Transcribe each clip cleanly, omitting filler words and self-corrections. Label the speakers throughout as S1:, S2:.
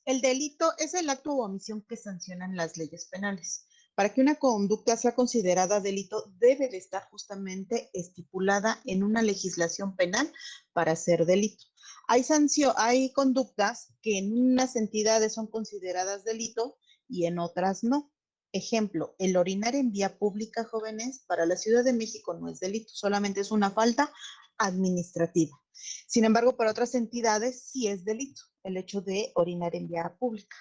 S1: El delito es el acto o omisión que sancionan las leyes penales. Para que una conducta sea considerada delito, debe de estar justamente estipulada en una legislación penal para ser delito. Hay conductas que en unas entidades son consideradas delito y en otras no. Ejemplo, el orinar en vía pública, jóvenes, para la Ciudad de México no es delito, solamente es una falta administrativa. Sin embargo, para otras entidades sí es delito el hecho de orinar en vía pública.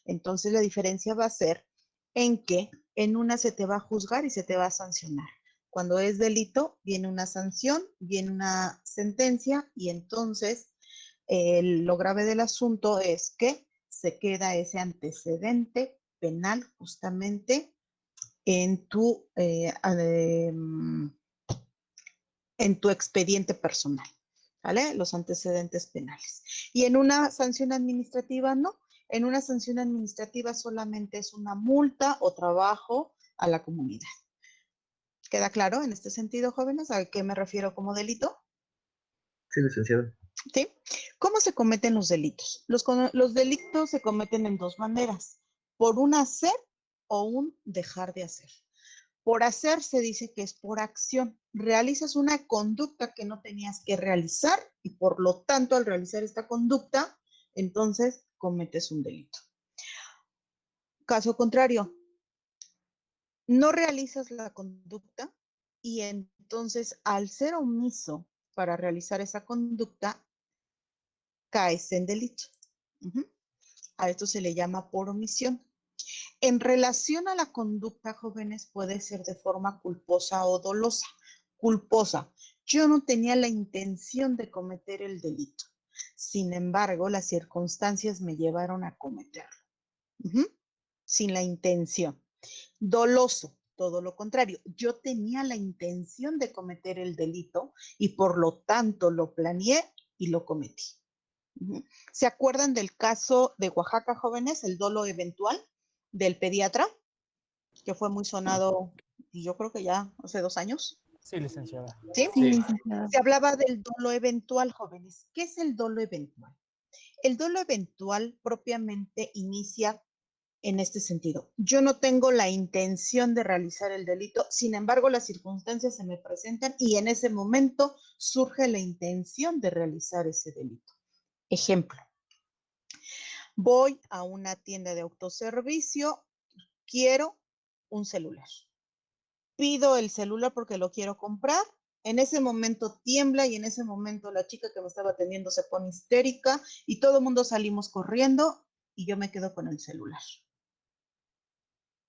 S1: Entonces, la diferencia va a ser en que en una se te va a juzgar y se te va a sancionar. Cuando es delito, viene una sanción, viene una sentencia y entonces lo grave del asunto es que se queda ese antecedente penal justamente en en tu expediente personal, ¿vale? Los antecedentes penales. Y en una sanción administrativa, no. En una sanción administrativa solamente es una multa o trabajo a la comunidad. ¿Queda claro en este sentido, jóvenes? ¿A qué me refiero como delito?
S2: Sí, licenciado.
S1: ¿Sí? ¿Cómo se cometen los delitos? Los delitos se cometen en dos maneras, por un hacer o un dejar de hacer. Por hacer se dice que es por acción. Realizas una conducta que no tenías que realizar y por lo tanto al realizar esta conducta, entonces cometes un delito. Caso contrario, no realizas la conducta y entonces al ser omiso para realizar esa conducta, caes en delito. A esto se le llama por omisión. En relación a la conducta, jóvenes, puede ser de forma culposa o dolosa. Culposa. Yo no tenía la intención de cometer el delito. Sin embargo, las circunstancias me llevaron a cometerlo. Sin la intención. Doloso. Todo lo contrario. Yo tenía la intención de cometer el delito y por lo tanto lo planeé y lo cometí. ¿Se acuerdan del caso de Oaxaca, jóvenes, el dolo eventual del pediatra, que fue muy sonado, yo creo que ya hace 2 años?
S3: Sí, licenciada.
S1: ¿Sí?
S4: Sí, licenciada.
S1: Se hablaba del dolo eventual, jóvenes. ¿Qué es el dolo eventual? El dolo eventual propiamente inicia en este sentido. Yo no tengo la intención de realizar el delito, sin embargo, las circunstancias se me presentan y en ese momento surge la intención de realizar ese delito. Ejemplo, voy a una tienda de autoservicio, quiero un celular. Pido el celular porque lo quiero comprar. En ese momento tiembla y en ese momento la chica que me estaba atendiendo se pone histérica y todo el mundo salimos corriendo y yo me quedo con el celular.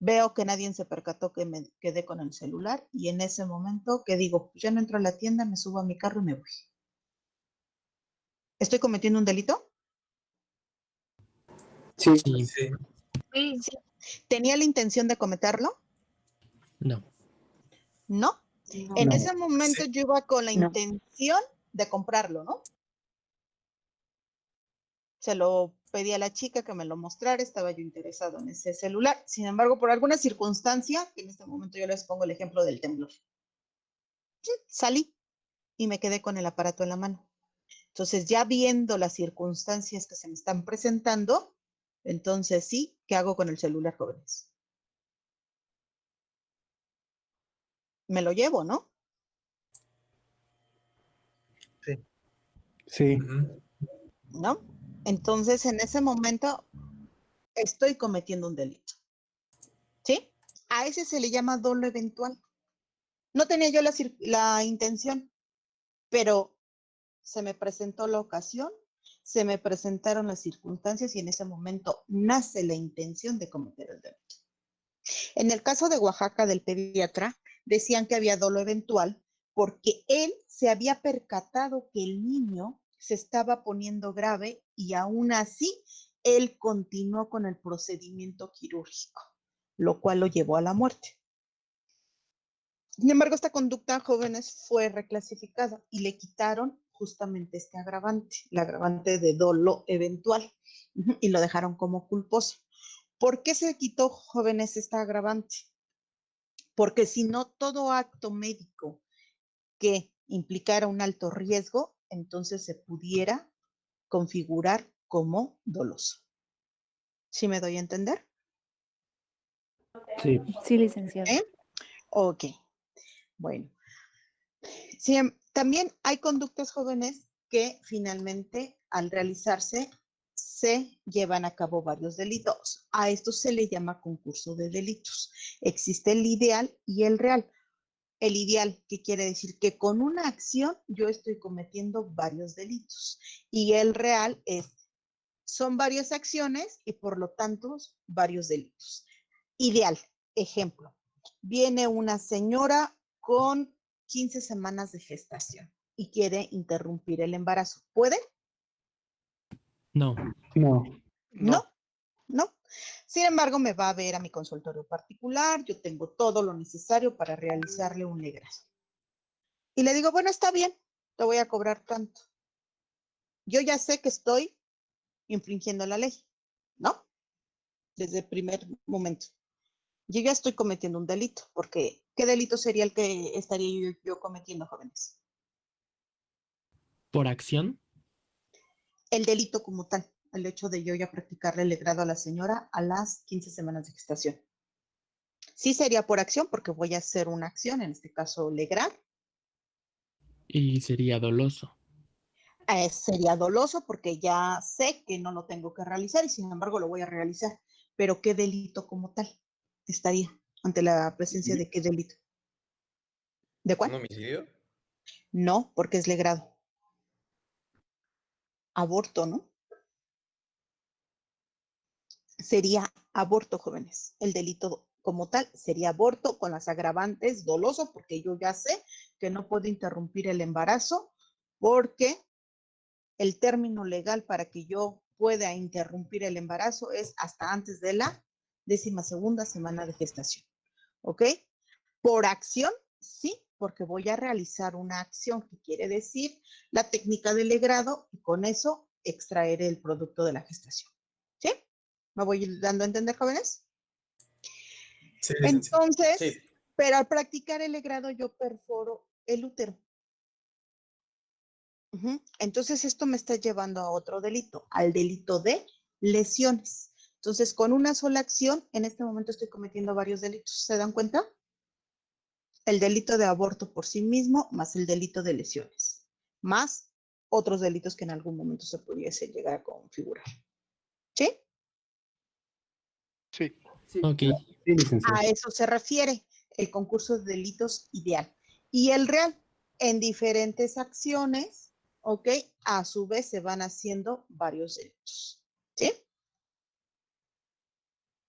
S1: Veo que nadie se percató que me quedé con el celular y en ese momento que digo, ya no entro a la tienda, me subo a mi carro y me voy. ¿Estoy cometiendo un delito?
S4: Sí.
S2: Sí.
S1: Sí. ¿Tenía la intención de cometerlo?
S4: No.
S1: ¿No?
S4: No.
S1: En ese momento
S2: Sí.
S1: yo iba con la
S4: No.
S1: intención de comprarlo, ¿no? Se lo pedí a la chica que me lo mostrara, estaba yo interesado en ese celular. Sin embargo, por alguna circunstancia, en este momento yo les pongo el ejemplo del temblor, salí y me quedé con el aparato en la mano. Entonces, ya viendo las circunstancias que se me están presentando, entonces sí, ¿qué hago con el celular, jóvenes? Me lo llevo, ¿no?
S2: Sí.
S4: Sí.
S1: ¿No? Entonces, en ese momento, estoy cometiendo un delito. ¿Sí? A ese se le llama dolo eventual. No tenía yo la intención, pero se me presentó la ocasión, se me presentaron las circunstancias y en ese momento nace la intención de cometer el delito. En el caso de Oaxaca del pediatra, decían que había dolo eventual porque él se había percatado que el niño se estaba poniendo grave y aún así él continuó con el procedimiento quirúrgico, lo cual lo llevó a la muerte. Sin embargo, esta conducta, jóvenes, fue reclasificada y le quitaron justamente este agravante, el agravante de dolo eventual, y lo dejaron como culposo. ¿Por qué se quitó, jóvenes, esta agravante? Porque si no, todo acto médico que implicara un alto riesgo, entonces se pudiera configurar como doloso. ¿Sí me doy a entender?
S4: Sí.
S3: Sí, licenciada.
S1: Ok, bueno. Sí, también hay conductas jóvenes que finalmente al realizarse se llevan a cabo varios delitos. A esto se le llama concurso de delitos. Existe el ideal y el real. El ideal, ¿qué quiere decir? Que con una acción yo estoy cometiendo varios delitos. Y el real son varias acciones y por lo tanto varios delitos. Ideal, ejemplo, viene una señora con 15 semanas de gestación y quiere interrumpir el embarazo. ¿Puede?
S4: No.
S1: No, no. Sin embargo, me va a ver a mi consultorio particular, yo tengo todo lo necesario para realizarle un legrado. Y le digo, bueno, está bien, te voy a cobrar tanto. Yo ya sé que estoy infringiendo la ley, ¿no? Desde el primer momento. Yo ya estoy cometiendo un delito, porque ¿qué delito sería el que estaría yo cometiendo, jóvenes?
S4: ¿Por acción?
S1: El delito como tal, el hecho de yo ya practicarle el legrado a la señora a las 15 semanas de gestación. Sí sería por acción, porque voy a hacer una acción, en este caso legrar.
S4: Y sería doloso.
S1: Sería doloso porque ya sé que no lo tengo que realizar y sin embargo lo voy a realizar. Pero ¿qué delito como tal estaría ante la presencia de qué delito? ¿De
S5: ¿Un
S1: cuál?
S5: homicidio?
S1: No, porque es legrado. Aborto, ¿no? Sería aborto, jóvenes. El delito como tal sería aborto con las agravantes doloso, porque yo ya sé que no puedo interrumpir el embarazo, porque el término legal para que yo pueda interrumpir el embarazo es hasta antes de la 12ª semana de gestación. ¿Ok? Por acción, sí, porque voy a realizar una acción que quiere decir la técnica del legrado y con eso extraer el producto de la gestación. ¿Sí? ¿Me voy dando a entender, jóvenes?
S5: Sí, licenciada.
S1: Entonces,
S5: Sí.
S1: pero al practicar el legrado yo perforo el útero. Entonces, esto me está llevando a otro delito, al delito de lesiones. Entonces, con una sola acción, en este momento estoy cometiendo varios delitos. ¿Se dan cuenta? El delito de aborto por sí mismo, más el delito de lesiones, más otros delitos que en algún momento se pudiese llegar a configurar. ¿Sí?
S6: Sí.
S4: Ok.
S2: Sí, licenciado.
S1: A eso se refiere el concurso de delitos ideal. Y el real, en diferentes acciones, ¿ok? A su vez se van haciendo varios delitos. ¿Sí?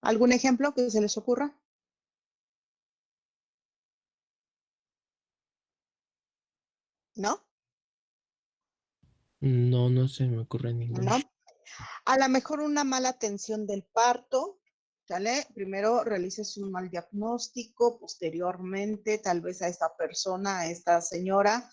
S1: ¿Algún ejemplo que se les ocurra? ¿No?
S4: No, no se me ocurre ninguno.
S1: ¿No? A lo mejor una mala atención del parto, ¿sale? Primero realices un mal diagnóstico, posteriormente tal vez a esta persona, a esta señora,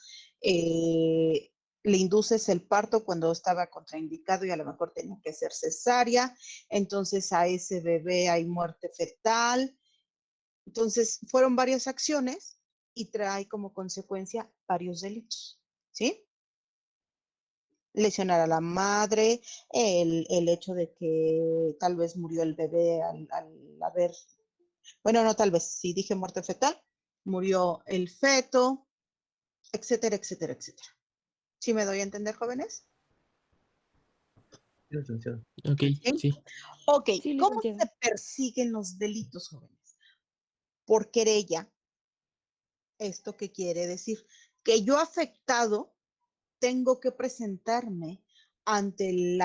S1: le induces el parto cuando estaba contraindicado y a lo mejor tenía que ser cesárea, entonces a ese bebé hay muerte fetal. Entonces fueron varias acciones y trae como consecuencia varios delitos, ¿sí? Lesionar a la madre, el hecho de que tal vez murió el bebé al haber, bueno, no tal vez, si dije muerte fetal, murió el feto, etcétera, etcétera, etcétera. ¿Sí me doy a entender, jóvenes?
S2: Sí, licenciado.
S4: Ok,
S1: ¿Sí?
S4: sí.
S1: Ok,
S3: Sí,
S1: ¿cómo
S3: licenciada.
S1: se persiguen los delitos, jóvenes? Por querella. ¿Esto qué quiere decir? Que yo afectado tengo que presentarme ante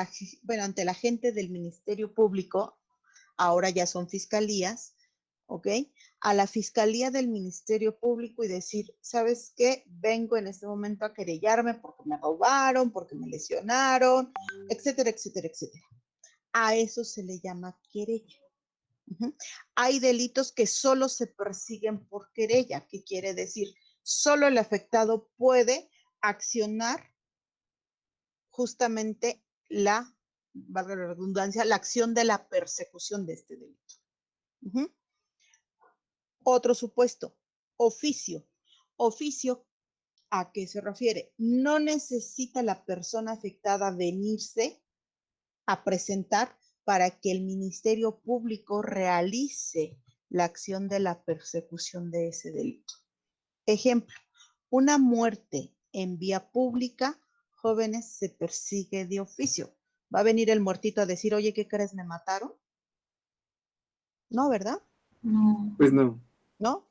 S1: ante la gente del Ministerio Público, ahora ya son fiscalías, ¿ok? A la Fiscalía del Ministerio Público y decir, ¿sabes qué? Vengo en este momento a querellarme porque me robaron, porque me lesionaron, etcétera, etcétera, etcétera. A eso se le llama querella. Hay delitos que solo se persiguen por querella, ¿qué quiere decir? Solo el afectado puede accionar justamente valga la redundancia, la acción de la persecución de este delito. Otro supuesto, oficio. Oficio, ¿a qué se refiere? No necesita la persona afectada venirse a presentar para que el Ministerio Público realice la acción de la persecución de ese delito. Ejemplo, una muerte en vía pública, jóvenes, se persigue de oficio. ¿Va a venir el muertito a decir, oye, ¿qué crees? ¿Me mataron? No, ¿verdad?
S5: No. Pues no.
S1: ¿No?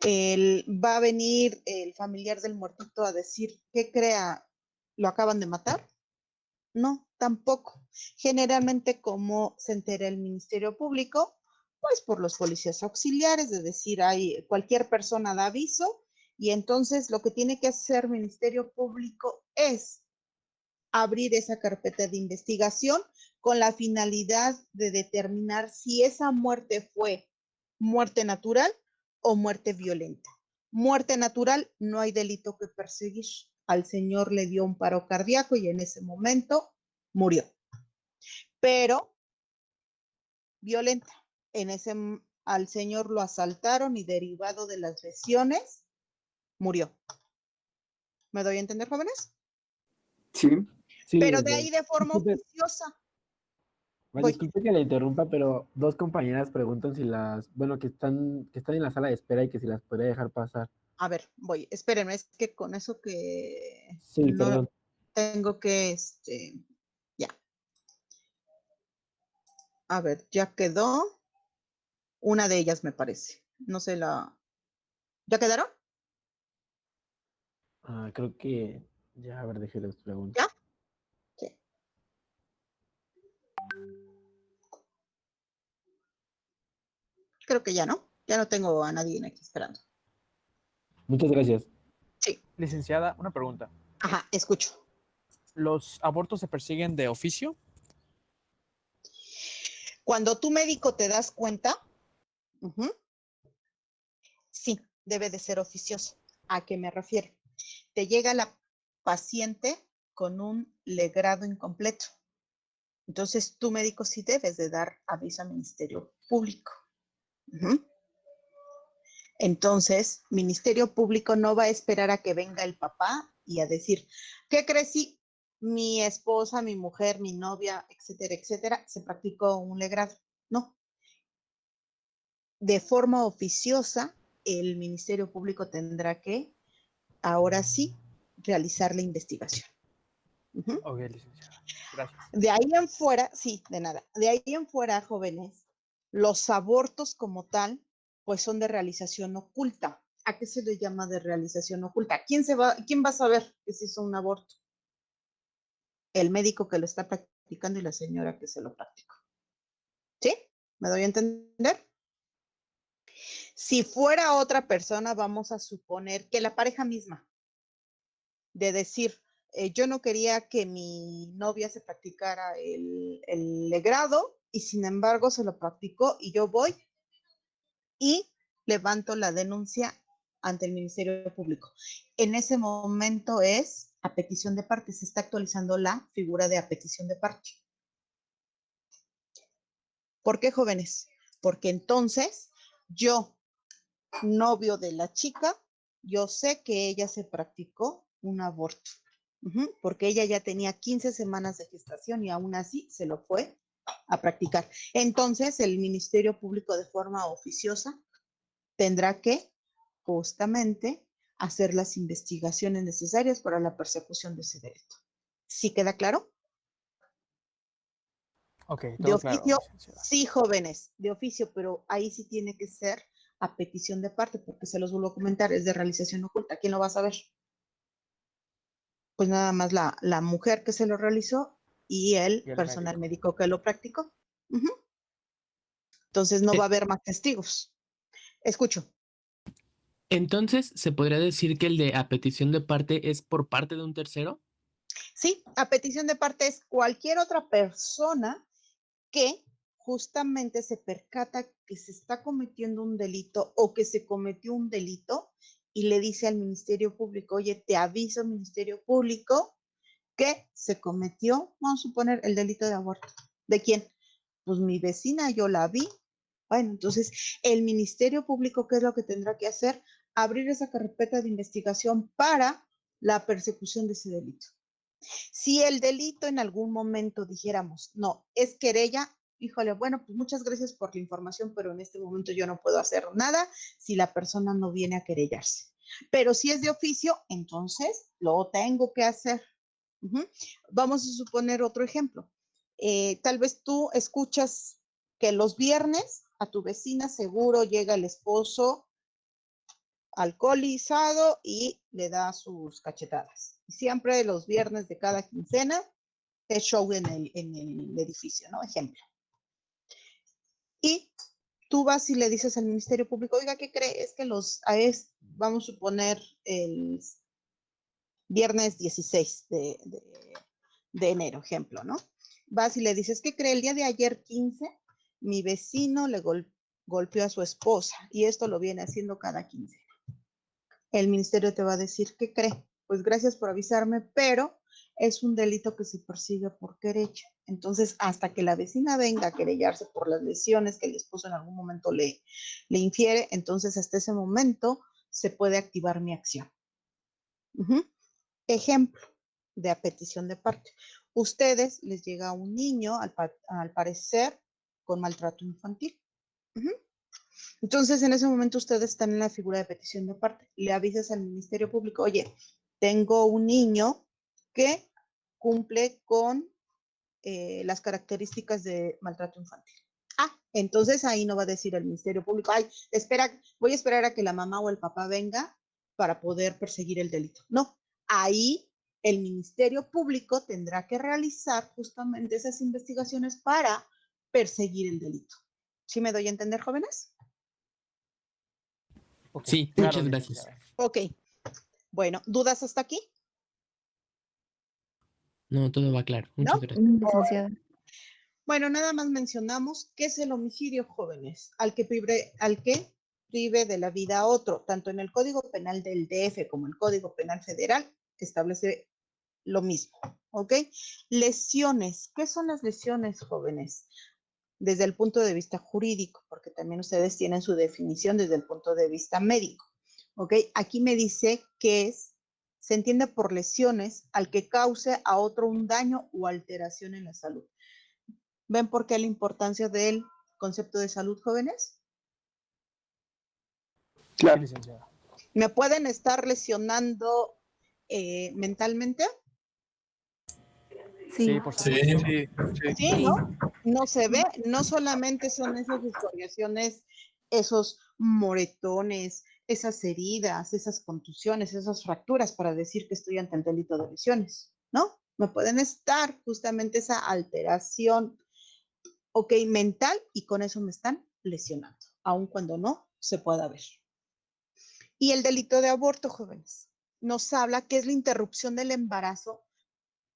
S1: Va a venir el familiar del muertito a decir, ¿qué crea? ¿Lo acaban de matar? No, tampoco. Generalmente, como se entera el Ministerio Público, pues por los policías auxiliares, de decir, cualquier persona da aviso, y entonces lo que tiene que hacer el Ministerio Público es abrir esa carpeta de investigación con la finalidad de determinar si esa muerte fue muerte natural o muerte violenta. Muerte natural, no hay delito que perseguir. Al señor le dio un paro cardíaco y en ese momento murió. Pero violenta, al señor lo asaltaron y derivado de las lesiones, murió. ¿Me doy a entender, jóvenes?
S5: Sí.
S1: Pero de ahí de forma oficiosa.
S3: Disculpe que le interrumpa, pero dos compañeras preguntan si que están en la sala de espera y que si las podría dejar pasar.
S1: A ver, voy, espérenme, es que con eso que
S3: sí,
S1: no
S3: perdón.
S1: tengo que, ya. A ver, ya quedó una de ellas, me parece. No sé ¿ya quedaron?
S3: Creo que ya, a ver, déjenles preguntar.
S1: ¿Ya? Sí. Creo que ya no tengo a nadie aquí esperando.
S3: Muchas gracias.
S1: Sí.
S6: Licenciada, una pregunta.
S1: Ajá, escucho.
S6: ¿Los abortos se persiguen de oficio?
S1: Cuando tú médico te das cuenta, sí, debe de ser oficioso. ¿A qué me refiero? Te llega la paciente con un legrado incompleto. Entonces, tú médico sí debes de dar aviso al Ministerio Público. Entonces, Ministerio Público no va a esperar a que venga el papá y a decir, ¿qué crees? Sí, mi esposa, mi mujer, mi novia, etcétera, etcétera, se practicó un legrado. No. De forma oficiosa, el Ministerio Público tendrá que, ahora sí, realizar la investigación.
S6: Ok, licenciada. Gracias.
S1: De ahí en fuera, sí, de nada. De ahí en fuera, jóvenes, los abortos como tal, pues son de realización oculta. ¿A qué se le llama de realización oculta? ¿Quién va a saber que se hizo un aborto? El médico que lo está practicando y la señora que se lo practicó. ¿Sí? ¿Me doy a entender? Si fuera otra persona, vamos a suponer que la pareja misma, de decir, yo no quería que mi novia se practicara el legrado y sin embargo se lo practicó y yo voy y levanto la denuncia ante el Ministerio Público. En ese momento es a petición de parte, se está actualizando la figura de a petición de parte. ¿Por qué, jóvenes? Porque entonces yo, novio de la chica, yo sé que ella se practicó un aborto, porque ella ya tenía 15 semanas de gestación y aún así se lo fue a practicar. Entonces, el Ministerio Público de forma oficiosa tendrá que justamente hacer las investigaciones necesarias para la persecución de ese delito. ¿Sí queda claro?
S6: Ok, todo
S1: de oficio,
S6: claro,
S1: sí, jóvenes, de oficio, pero ahí sí tiene que ser a petición de parte, porque se los vuelvo a comentar, es de realización oculta. ¿Quién lo va a saber? Pues nada más la mujer que se lo realizó y el personal médico que lo practicó. Entonces no va a haber más testigos. Escucho.
S4: Entonces, ¿se podría decir que el de a petición de parte es por parte de un tercero?
S1: Sí, a petición de parte es cualquier otra persona que justamente se percata que se está cometiendo un delito o que se cometió un delito y le dice al Ministerio Público, oye, te aviso, Ministerio Público, que se cometió, vamos a suponer, el delito de aborto. ¿De quién? Pues mi vecina, yo la vi. Bueno, entonces el Ministerio Público, ¿qué es lo que tendrá que hacer? Abrir esa carpeta de investigación para la persecución de ese delito. Si el delito en algún momento dijéramos, no, es querella, híjole, bueno, pues muchas gracias por la información, pero en este momento yo no puedo hacer nada si la persona no viene a querellarse. Pero si es de oficio, entonces lo tengo que hacer. Vamos a suponer otro ejemplo. Tal vez tú escuchas que los viernes a tu vecina seguro llega el esposo alcoholizado y le da sus cachetadas. Siempre los viernes de cada quincena es show en el edificio, ¿no? Ejemplo. Y tú vas y le dices al Ministerio Público, oiga, ¿qué cree? Es que vamos a suponer el viernes 16 de enero, ejemplo, ¿no? Vas y le dices, ¿qué cree? El día de ayer 15, mi vecino le golpeó a su esposa y esto lo viene haciendo cada 15. El ministerio te va a decir, ¿qué cree? Pues gracias por avisarme, pero es un delito que se persigue por querella. Entonces, hasta que la vecina venga a querellarse por las lesiones que el esposo en algún momento le infiere, entonces hasta ese momento se puede activar mi acción. Ejemplo de a petición de parte. Ustedes les llega un niño, al parecer, con maltrato infantil. Entonces, en ese momento ustedes están en la figura de petición de parte. Le avisas al Ministerio Público, oye, tengo un niño que cumple con las características de maltrato infantil. Entonces ahí no va a decir el Ministerio Público, voy a esperar a que la mamá o el papá venga para poder perseguir el delito. No, ahí el Ministerio Público tendrá que realizar justamente esas investigaciones para perseguir el delito. ¿Sí me doy a entender, jóvenes?
S6: Okay,
S4: Sí,
S6: claro,
S4: muchas gracias.
S6: licenciada.
S1: Ok. Bueno, ¿dudas hasta aquí?
S4: No, todo va claro.
S1: ¿No?
S4: Muchas gracias.
S7: Licenciada.
S1: Bueno, nada más mencionamos qué es el homicidio, jóvenes, al que prive de la vida a otro, tanto en el Código Penal del DF como el Código Penal Federal, establece lo mismo, ¿ok? Lesiones, ¿qué son las lesiones, jóvenes? Desde el punto de vista jurídico, porque también ustedes tienen su definición desde el punto de vista médico, ¿ok? Aquí me dice que se entiende por lesiones al que cause a otro un daño o alteración en la salud. ¿Ven por qué la importancia del concepto de salud, jóvenes?
S6: Sí, licenciada.
S1: ¿Me pueden estar lesionando mentalmente?
S7: Sí.
S6: Sí, por supuesto.
S1: Sí, ¿no? No se ve, no solamente son esas escoriaciones, esos moretones, esas heridas, esas contusiones, esas fracturas para decir que estoy ante el delito de lesiones, ¿no? Me pueden estar justamente esa alteración, ok, mental, y con eso me están lesionando, aun cuando no se pueda ver. Y el delito de aborto, jóvenes, nos habla que es la interrupción del embarazo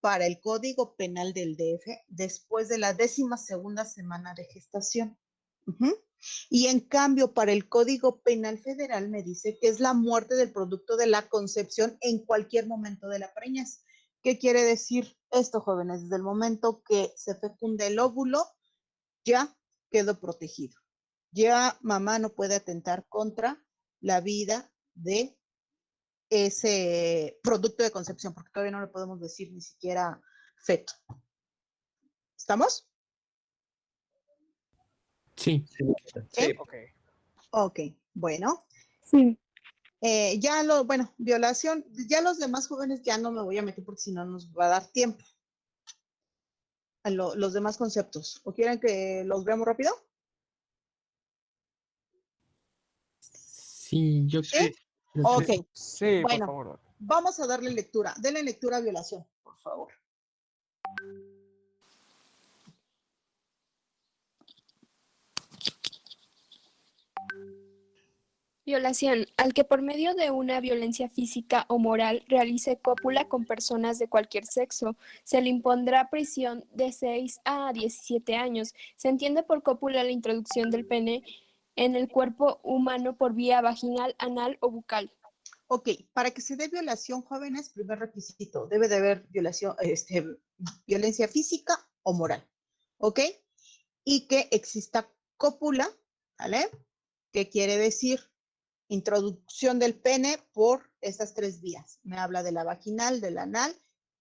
S1: para el Código Penal del DF después de la 12ª semana de gestación. Y en cambio, para el Código Penal Federal me dice que es la muerte del producto de la concepción en cualquier momento de la preñez. ¿Qué quiere decir esto, jóvenes? Desde el momento que se fecunde el óvulo, ya quedó protegido. Ya mamá no puede atentar contra la vida de ese producto de concepción, porque todavía no le podemos decir ni siquiera feto. ¿Estamos?
S4: Sí.
S2: Sí.
S6: Ok.
S1: Ok, bueno.
S7: Sí.
S1: Violación, ya los demás jóvenes ya no me voy a meter porque si no nos va a dar tiempo. Los demás conceptos. ¿O quieren que los veamos rápido?
S4: Sí, yo
S1: ¿Sí?
S4: creo
S1: Ok,
S4: que
S6: Sí, por
S1: bueno,
S6: favor.
S1: vamos a darle lectura. Denle lectura a violación, por favor.
S8: Violación: al que por medio de una violencia física o moral realice cópula con personas de cualquier sexo, se le impondrá prisión de 6 a 17 años. Se entiende por cópula la introducción del pene en el cuerpo humano por vía vaginal, anal o bucal.
S1: Ok, para que se dé violación, jóvenes, primer requisito, debe de haber violencia física o moral, ¿ok? Y que exista cópula, ¿vale? ¿Qué quiere decir? Introducción del pene por estas 3 vías. Me habla de la vaginal, del anal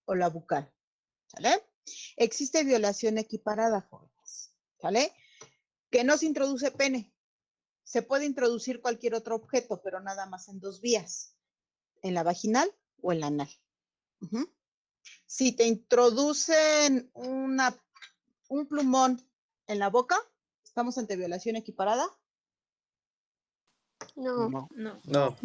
S1: o la bucal, ¿vale? Existe violación equiparada, jóvenes. ¿Sale? Que no se introduce pene. Se puede introducir cualquier otro objeto, pero nada más en 2 vías, en la vaginal o en la anal. Uh-huh. Si te introducen un plumón en la boca, ¿estamos ante violación equiparada?
S8: No.
S2: No.
S1: No.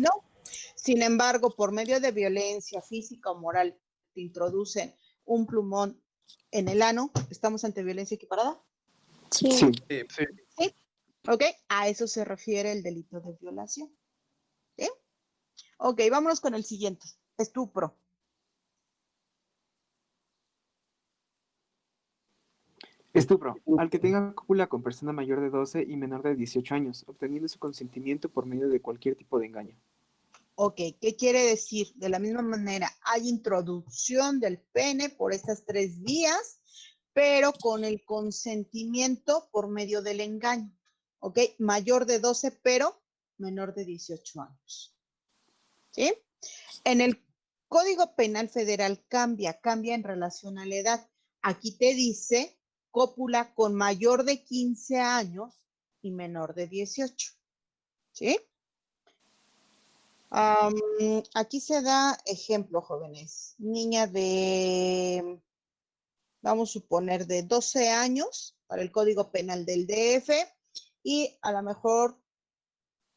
S1: Sin embargo, por medio de violencia física o moral, te introducen un plumón en el ano, ¿estamos ante violencia equiparada?
S8: Sí.
S5: Sí.
S2: Sí.
S1: Sí. ¿Ok? A eso se refiere el delito de violación. ¿Sí? Ok, vámonos con el siguiente. Estupro.
S5: Estupro. Al que tenga cópula con persona mayor de 12 y menor de 18 años, obteniendo su consentimiento por medio de cualquier tipo de engaño.
S1: Ok, ¿qué quiere decir? De la misma manera, hay introducción del pene por estas 3 vías, pero con el consentimiento por medio del engaño. Ok, mayor de 12, pero menor de 18 años. ¿Sí? En el Código Penal Federal cambia en relación a la edad. Aquí te dice cópula con mayor de 15 años y menor de 18. ¿Sí? Aquí se da ejemplo, jóvenes. Niña de, vamos a suponer, de 12 años para el Código Penal del DF y a lo mejor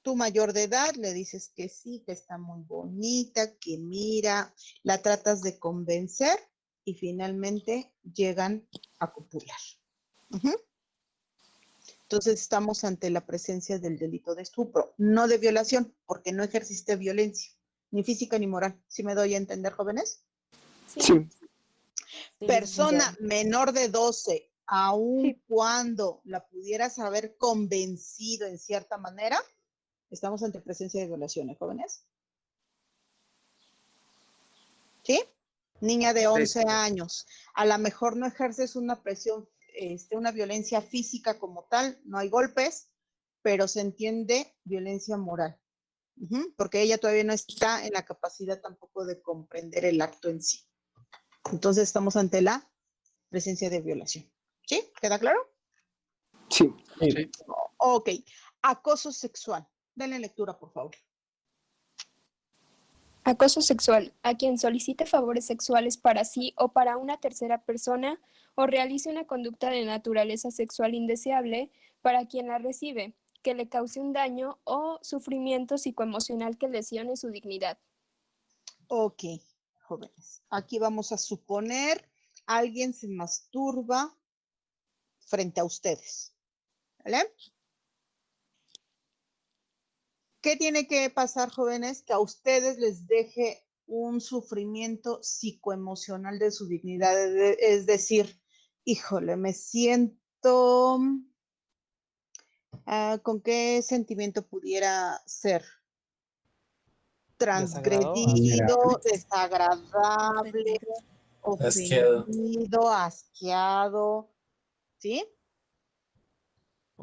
S1: tu mayor de edad le dices que sí, que está muy bonita, que mira, la tratas de convencer y finalmente llegan a copular. Uh-huh. Entonces estamos ante la presencia del delito de estupro, no de violación, porque no ejerciste violencia, ni física ni moral. ¿Sí me doy a entender, jóvenes?
S5: Sí.
S1: Persona menor de 12, aun
S8: Sí.
S1: cuando la pudieras haber convencido en cierta manera, estamos ante presencia de violaciones, jóvenes. ¿Sí? Niña de 11 años, a lo mejor no ejerces una presión, una violencia física como tal, no hay golpes, pero se entiende violencia moral, porque ella todavía no está en la capacidad tampoco de comprender el acto en sí. Entonces estamos ante la presencia de violación. ¿Sí? ¿Queda claro?
S5: Sí.
S2: Sí.
S1: Ok. Acoso sexual. Denle lectura, por favor.
S8: Acoso sexual, a quien solicite favores sexuales para sí o para una tercera persona o realice una conducta de naturaleza sexual indeseable para quien la recibe, que le cause un daño o sufrimiento psicoemocional que lesione su dignidad.
S1: Ok, jóvenes. Aquí vamos a suponer alguien se masturba frente a ustedes. ¿Vale? ¿Qué tiene que pasar, jóvenes? Que a ustedes les deje un sufrimiento psicoemocional de su dignidad. Es decir, híjole, me siento... ¿con qué sentimiento pudiera ser? Transgredido, desagradable, ofendido, asqueado, ¿sí?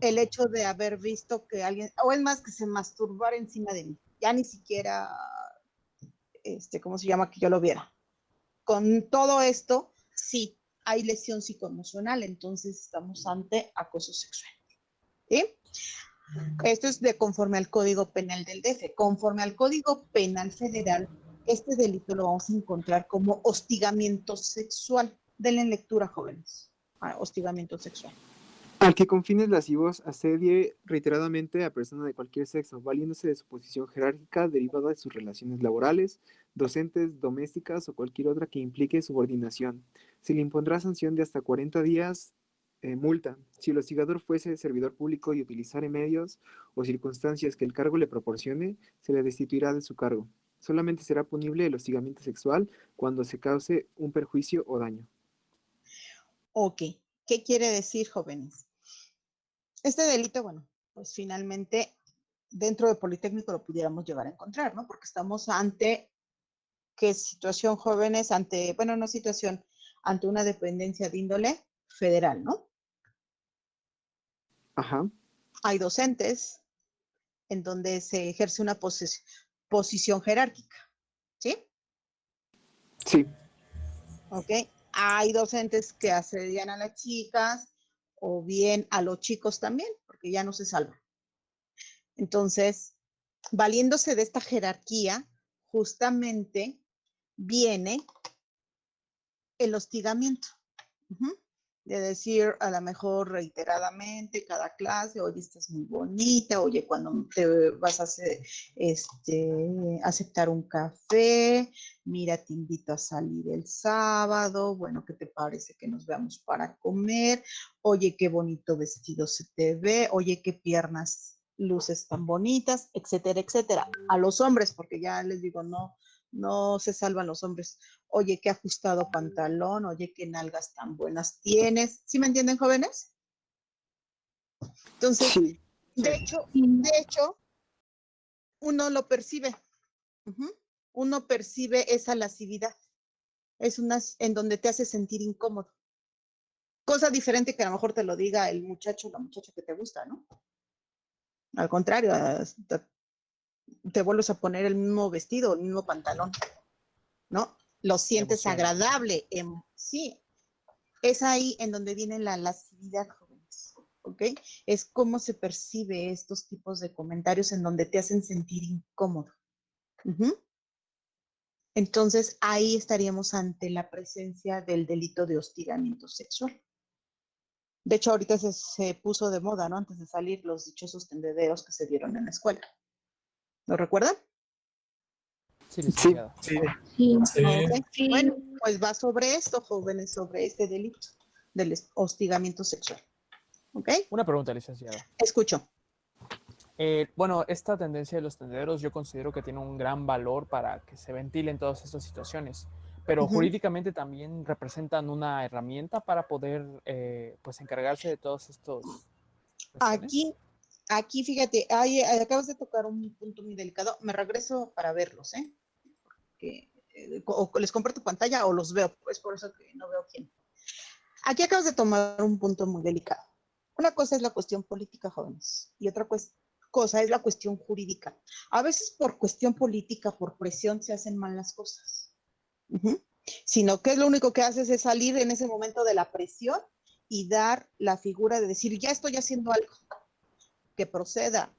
S1: El hecho de haber visto que alguien, o es más que se masturbara encima de mí, ya ni siquiera, ¿cómo se llama? Que yo lo viera. Con todo esto, sí, hay lesión psicoemocional, entonces estamos ante acoso sexual, ¿sí? Esto es de conforme al Código Penal del DF. Conforme al Código Penal Federal, este delito lo vamos a encontrar como hostigamiento sexual. Denle lectura, jóvenes. Hostigamiento sexual.
S5: Al que con fines lascivos asedie reiteradamente a persona de cualquier sexo, valiéndose de su posición jerárquica derivada de sus relaciones laborales, docentes, domésticas o cualquier otra que implique subordinación. Se le impondrá sanción de hasta 40 días multa. Si el hostigador fuese servidor público y utilizare medios o circunstancias que el cargo le proporcione, se le destituirá de su cargo. Solamente será punible el hostigamiento sexual cuando se cause un perjuicio o daño.
S1: Ok. ¿Qué quiere decir, jóvenes? Este delito, bueno, pues finalmente dentro de Politécnico lo pudiéramos llegar a encontrar, ¿no? Porque estamos ante, ¿qué situación, jóvenes? Ante, bueno, no situación, ante una dependencia de índole federal, ¿no?
S5: Ajá.
S1: Hay docentes en donde se ejerce una posición jerárquica, ¿sí?
S5: Sí.
S1: ¿Ok? Hay docentes que asedian a las chicas o bien a los chicos también, porque ya no se salvan. Entonces, valiéndose de esta jerarquía, justamente viene el hostigamiento. De decir a lo mejor reiteradamente cada clase, oye, estás muy bonita, oye, cuando te vas a hacer, aceptar un café, mira, te invito a salir el sábado, bueno, ¿qué te parece que nos veamos para comer? Oye, qué bonito vestido se te ve, oye, qué piernas luces tan bonitas, etcétera, etcétera. A los hombres, porque ya les digo, no se salvan los hombres. Oye, qué ajustado pantalón, oye, qué nalgas tan buenas tienes. ¿Sí me entienden, jóvenes? Entonces,
S5: Sí.
S1: de hecho, uno lo percibe. Uno percibe esa lascividad. Es una en donde te hace sentir incómodo. Cosa diferente que a lo mejor te lo diga el muchacho o la muchacha que te gusta, ¿no? Al contrario, te vuelves a poner el mismo vestido, el mismo pantalón, ¿no? Lo sientes agradable. Sí, es ahí en donde viene la lascividad, jóvenes, ¿ok? Es cómo se percibe estos tipos de comentarios en donde te hacen sentir incómodo. Entonces, ahí estaríamos ante la presencia del delito de hostigamiento sexual. De hecho, ahorita se puso de moda, ¿no? Antes de salir, los dichosos tendederos que se dieron en la escuela. ¿Lo recuerdan?
S6: Sí, licenciada.
S5: Sí.
S1: Okay. Bueno, pues va sobre esto, jóvenes, sobre este delito del hostigamiento sexual. ¿Ok?
S6: Una pregunta, licenciada.
S1: Escucho.
S6: Bueno, esta tendencia de los tendederos yo considero que tiene un gran valor para que se ventilen todas estas situaciones, pero jurídicamente también representan una herramienta para poder pues encargarse de todos estos cuestiones.
S1: Aquí, fíjate, acabas de tocar un punto muy delicado. Me regreso para verlos, ¿eh? O les comparto pantalla o los veo, es por eso que no veo quién. Aquí acabas de tomar un punto muy delicado. Una cosa es la cuestión política, jóvenes, y otra cosa es la cuestión jurídica. A veces por cuestión política, por presión, se hacen mal las cosas. Sino que lo único que haces es salir en ese momento de la presión y dar la figura de decir, ya estoy haciendo algo que proceda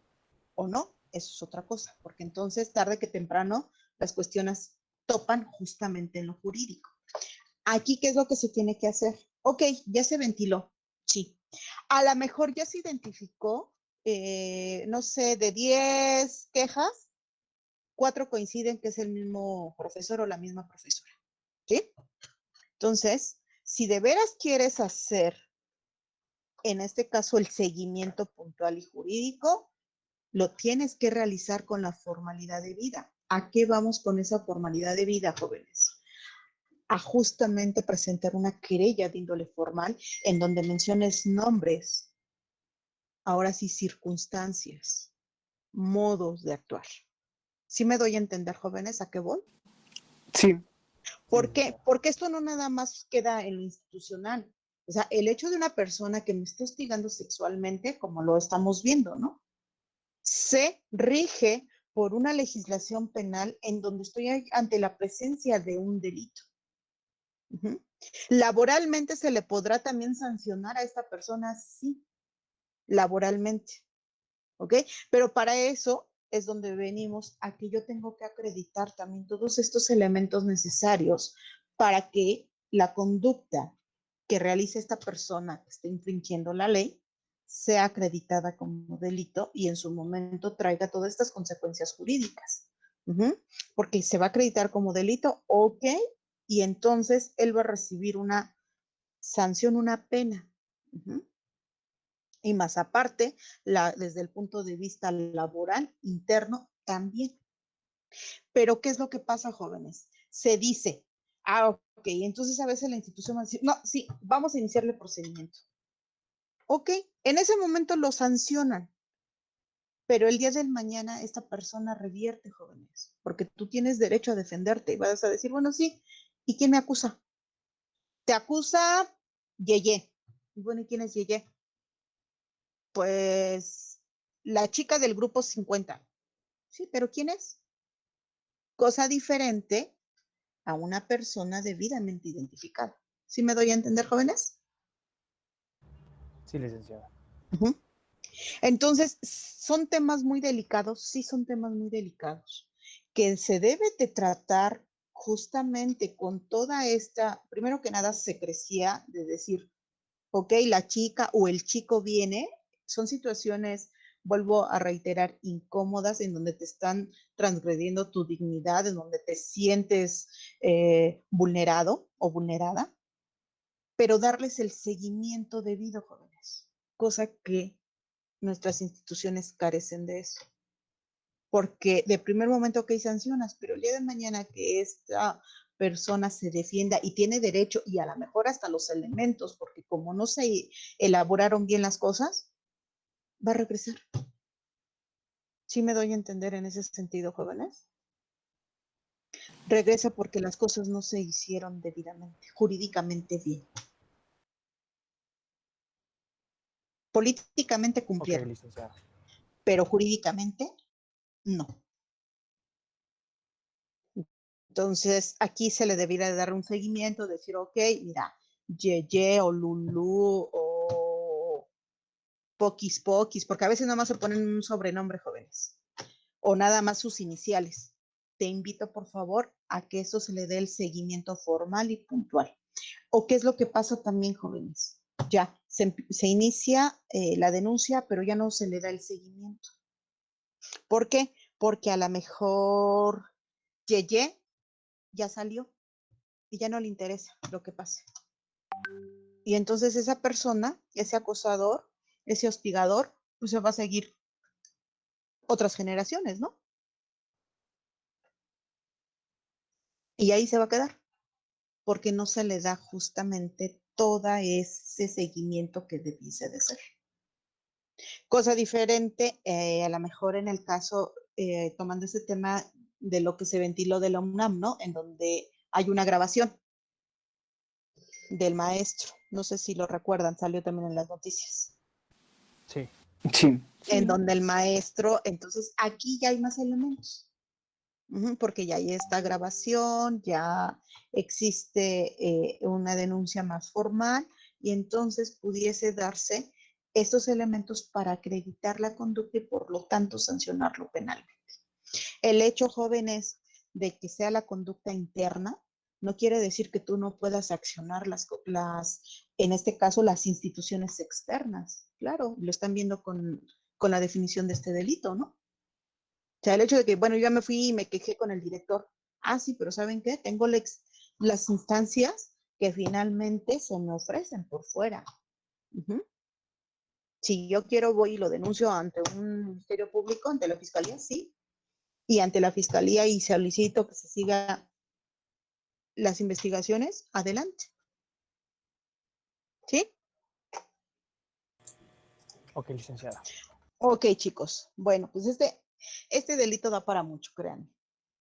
S1: o no, eso es otra cosa, porque entonces tarde que temprano las cuestiones topan justamente en lo jurídico. Aquí, ¿qué es lo que se tiene que hacer? Ok, ya se ventiló, sí. A lo mejor ya se identificó, no sé, de 10 quejas, 4 coinciden que es el mismo profesor o la misma profesora, ¿sí? Entonces, si de veras quieres hacer, en este caso, el seguimiento puntual y jurídico, lo tienes que realizar con la formalidad de vida. ¿A qué vamos con esa formalidad de vida, jóvenes? A justamente presentar una querella de índole formal en donde menciones nombres, ahora sí circunstancias, modos de actuar. ¿Sí me doy a entender, jóvenes, a qué voy?
S5: Sí.
S1: ¿Por qué? Porque esto no nada más queda en lo institucional. O sea, el hecho de una persona que me esté hostigando sexualmente, como lo estamos viendo, ¿no? Se rige por una legislación penal en donde estoy ante la presencia de un delito. Laboralmente se le podrá también sancionar a esta persona, sí, laboralmente, ¿ok? Pero para eso es donde venimos a que yo tengo que acreditar también todos estos elementos necesarios para que la conducta que realice esta persona que está infringiendo la ley sea acreditada como delito y en su momento traiga todas estas consecuencias jurídicas. Porque se va a acreditar como delito, ok, y entonces él va a recibir una sanción, una pena. Y más aparte, desde el punto de vista laboral interno también. Pero ¿qué es lo que pasa, jóvenes? Se dice, ok, entonces a veces la institución va a decir, no, sí, vamos a iniciarle procedimiento. Ok, en ese momento lo sancionan, pero el día del mañana esta persona revierte, jóvenes, porque tú tienes derecho a defenderte y vas a decir, bueno, sí, ¿y quién me acusa? Te acusa Yeye. Y bueno, ¿y quién es Yeye? Pues la chica del grupo 50. Sí, pero ¿quién es? Cosa diferente a una persona debidamente identificada. ¿Sí me doy a entender, jóvenes?
S6: Sí, licenciada.
S1: Ujú. Entonces, son temas muy delicados, sí son temas muy delicados, que se debe de tratar justamente con toda esta, primero que nada, secrecía de decir, ok, la chica o el chico viene, son situaciones, vuelvo a reiterar, incómodas, en donde te están transgrediendo tu dignidad, en donde te sientes vulnerado o vulnerada, pero darles el seguimiento debido, jóvenes, cosa que nuestras instituciones carecen de eso. Porque de primer momento que hay sanciones, pero el día de mañana que esta persona se defienda y tiene derecho y a lo mejor hasta los elementos, porque como no se elaboraron bien las cosas, va a regresar. ¿Sí me doy a entender en ese sentido, jóvenes? Regresa porque las cosas no se hicieron debidamente, jurídicamente bien. Políticamente
S6: Ok,
S1: cumplieron,
S6: licenciada.
S1: pero jurídicamente no. Entonces, aquí se le debiera de dar un seguimiento, decir, ok, mira, Yeye o Lulú o Pokis Pokis, porque a veces nada más se ponen un sobrenombre, jóvenes, o nada más sus iniciales. Te invito, por favor, a que eso se le dé el seguimiento formal y puntual. ¿O qué es lo que pasa también, jóvenes? Ya, se inicia la denuncia, pero ya no se le da el seguimiento. ¿Por qué? Porque a lo mejor Yeye ya salió y ya no le interesa lo que pase. Y entonces esa persona, ese acosador, ese hostigador, pues se va a seguir otras generaciones, ¿no? Y ahí se va a quedar, porque no se le da justamente todo ese seguimiento que debiese de ser. Cosa diferente, a lo mejor en el caso, tomando ese tema de lo que se ventiló de la UNAM, ¿no? En donde hay una grabación del maestro, no sé si lo recuerdan, salió también en las noticias.
S6: Sí.
S5: Sí.
S1: En donde el maestro, entonces aquí ya hay más elementos, porque ya hay esta grabación, ya existe una denuncia más formal y entonces pudiese darse estos elementos para acreditar la conducta y por lo tanto sancionarlo penalmente. El hecho, jóvenes, de que sea la conducta interna, no quiere decir que tú no puedas accionar en este caso, las instituciones externas. Claro, lo están viendo con la definición de este delito, ¿no? O sea, el hecho de que, bueno, yo ya me fui y me quejé con el director. Ah, sí, pero ¿saben qué? Tengo las instancias que finalmente se me ofrecen por fuera. Uh-huh. Si yo quiero, voy y lo denuncio ante un ministerio público, ante la fiscalía, sí. Y ante la fiscalía y solicito que se siga las investigaciones, adelante. ¿Sí?
S6: Ok, licenciada.
S1: Ok, chicos. Bueno, pues este delito da para mucho, créanme.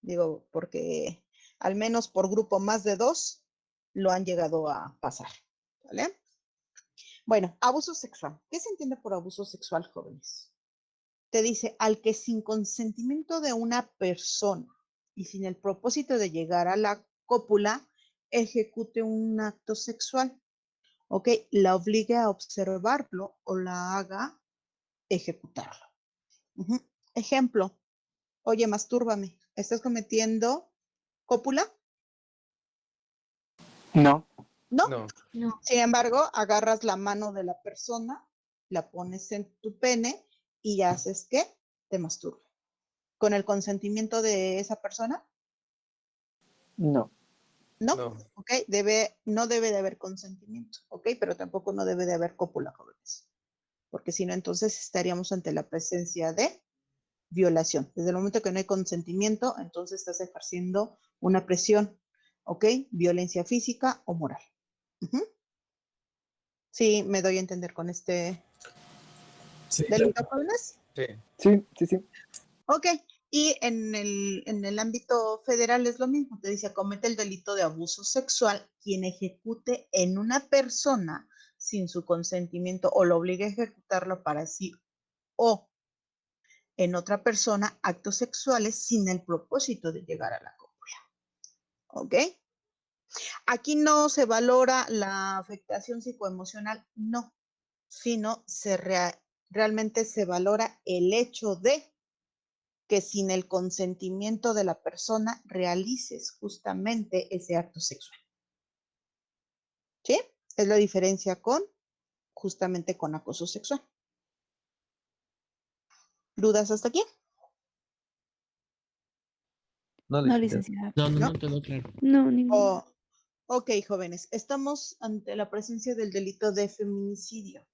S1: Digo, porque al menos por grupo más de 2 lo han llegado a pasar. ¿Vale? Bueno, abuso sexual. ¿Qué se entiende por abuso sexual, jóvenes? Te dice, al que sin consentimiento de una persona y sin el propósito de llegar a la cópula, ejecute un acto sexual, ¿ok? La obligue a observarlo o la haga ejecutarlo. Uh-huh. Ejemplo, oye, mastúrbame, ¿estás cometiendo cópula?
S5: No.
S1: No.
S4: No.
S8: No.
S1: Sin embargo, agarras la mano de la persona, la pones en tu pene y haces que te masturbe. ¿Con el consentimiento de esa persona?
S5: No.
S1: No.
S4: No.
S1: ¿Ok? No debe de haber consentimiento, ¿ok? Pero tampoco no debe de haber cópula, jóvenes. Porque si no, entonces estaríamos ante la presencia de violación. Desde el momento que no hay consentimiento, entonces estás ejerciendo una presión, ¿ok? Violencia física o moral. Uh-huh. Sí, me doy a entender con este
S4: Sí.
S1: delito, jóvenes.
S4: Sí.
S5: Sí, sí, sí.
S1: Ok, y en el ámbito federal es lo mismo, te dice, comete el delito de abuso sexual quien ejecute en una persona sin su consentimiento o lo obligue a ejecutarlo para sí o en otra persona actos sexuales sin el propósito de llegar a la cópula. ¿Ok? Aquí no se valora la afectación psicoemocional, no. sino realmente se valora el hecho de que sin el consentimiento de la persona realices justamente ese acto sexual. ¿Sí? Es la diferencia justamente con acoso sexual. ¿Dudas hasta aquí?
S2: No,
S7: No,
S2: licenciada.
S7: licenciada.
S4: No, no,
S1: ¿No?
S4: no, todo claro.
S7: No, ninguna.
S1: Ok, jóvenes, estamos ante la presencia del delito de feminicidio.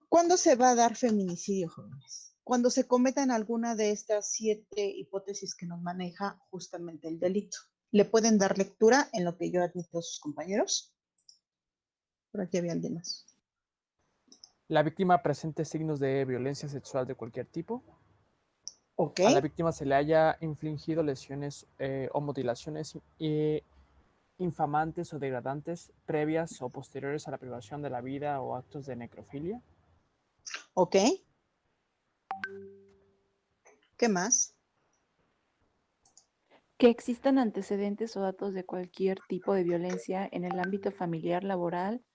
S1: ¿Cuándo se va a dar feminicidio, jóvenes? Cuando se cometan alguna de estas 7 hipótesis que nos maneja justamente el delito. ¿Le pueden dar lectura en lo que yo admito a sus compañeros? Por aquí había alguien más.
S6: La víctima presente signos de violencia sexual de cualquier tipo.
S1: Ok.
S6: A la víctima se le haya infligido lesiones o mutilaciones infamantes o degradantes previas o posteriores a la privación de la vida o actos de necrofilia.
S1: Ok. ¿Qué más?
S7: Que existan antecedentes o datos de cualquier tipo de violencia en el ámbito familiar, laboral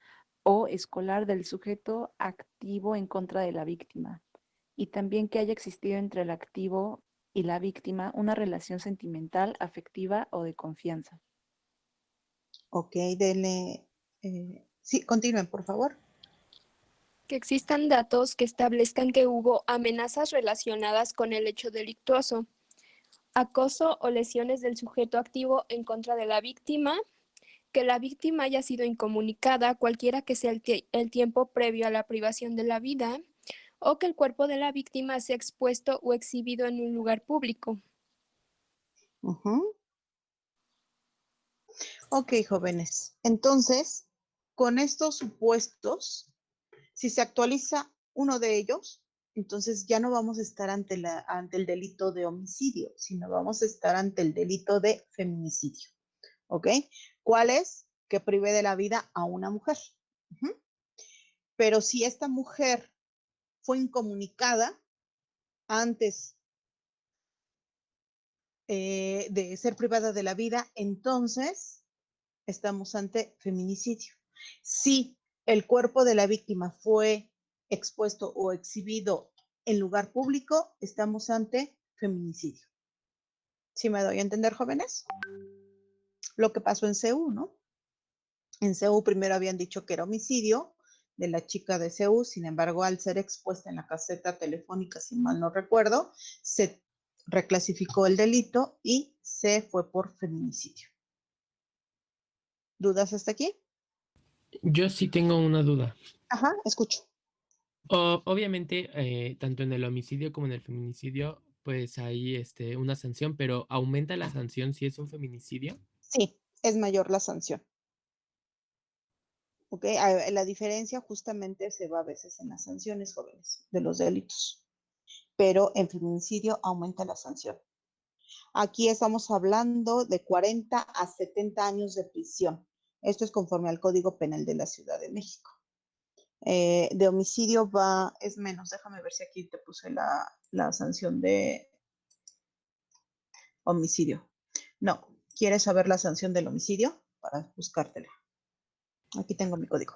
S7: o escolar del sujeto activo en contra de la víctima. Y también que haya existido entre el activo y la víctima una relación sentimental, afectiva o de confianza.
S1: Ok, denle. Sí, continúen, por favor.
S8: Que existan datos que establezcan que hubo amenazas relacionadas con el hecho delictuoso, acoso o lesiones del sujeto activo en contra de la víctima, que la víctima haya sido incomunicada, cualquiera que sea el tiempo previo a la privación de la vida, o que el cuerpo de la víctima sea expuesto o exhibido en un lugar público.
S1: Ok, jóvenes. Entonces, con estos supuestos, si se actualiza uno de ellos, entonces ya no vamos a estar ante el delito de homicidio, sino vamos a estar ante el delito de feminicidio. ¿Ok? ¿Cuál es? Que prive de la vida a una mujer. Pero si esta mujer fue incomunicada antes de ser privada de la vida, entonces estamos ante feminicidio. Si el cuerpo de la víctima fue expuesto o exhibido en lugar público, estamos ante feminicidio. ¿Sí me doy a entender, jóvenes? Lo que pasó en CEU, ¿no? En CEU primero habían dicho que era homicidio de la chica de CEU, sin embargo, al ser expuesta en la caseta telefónica, si mal no recuerdo, se reclasificó el delito y se fue por feminicidio. ¿Dudas hasta aquí?
S4: Yo sí tengo una duda.
S1: Ajá, escucho.
S4: Obviamente, tanto en el homicidio como en el feminicidio, pues hay una sanción, pero ¿aumenta la sanción si es un feminicidio?
S1: Sí, es mayor la sanción. ¿Ok? La diferencia justamente se va a veces en las sanciones, jóvenes, de los delitos. Pero en feminicidio aumenta la sanción. Aquí estamos hablando de 40 a 70 años de prisión. Esto es conforme al Código Penal de la Ciudad de México. De homicidio es menos. Déjame ver si aquí te puse la sanción de homicidio. No, ¿quieres saber la sanción del homicidio? Para buscártela. Aquí tengo mi código.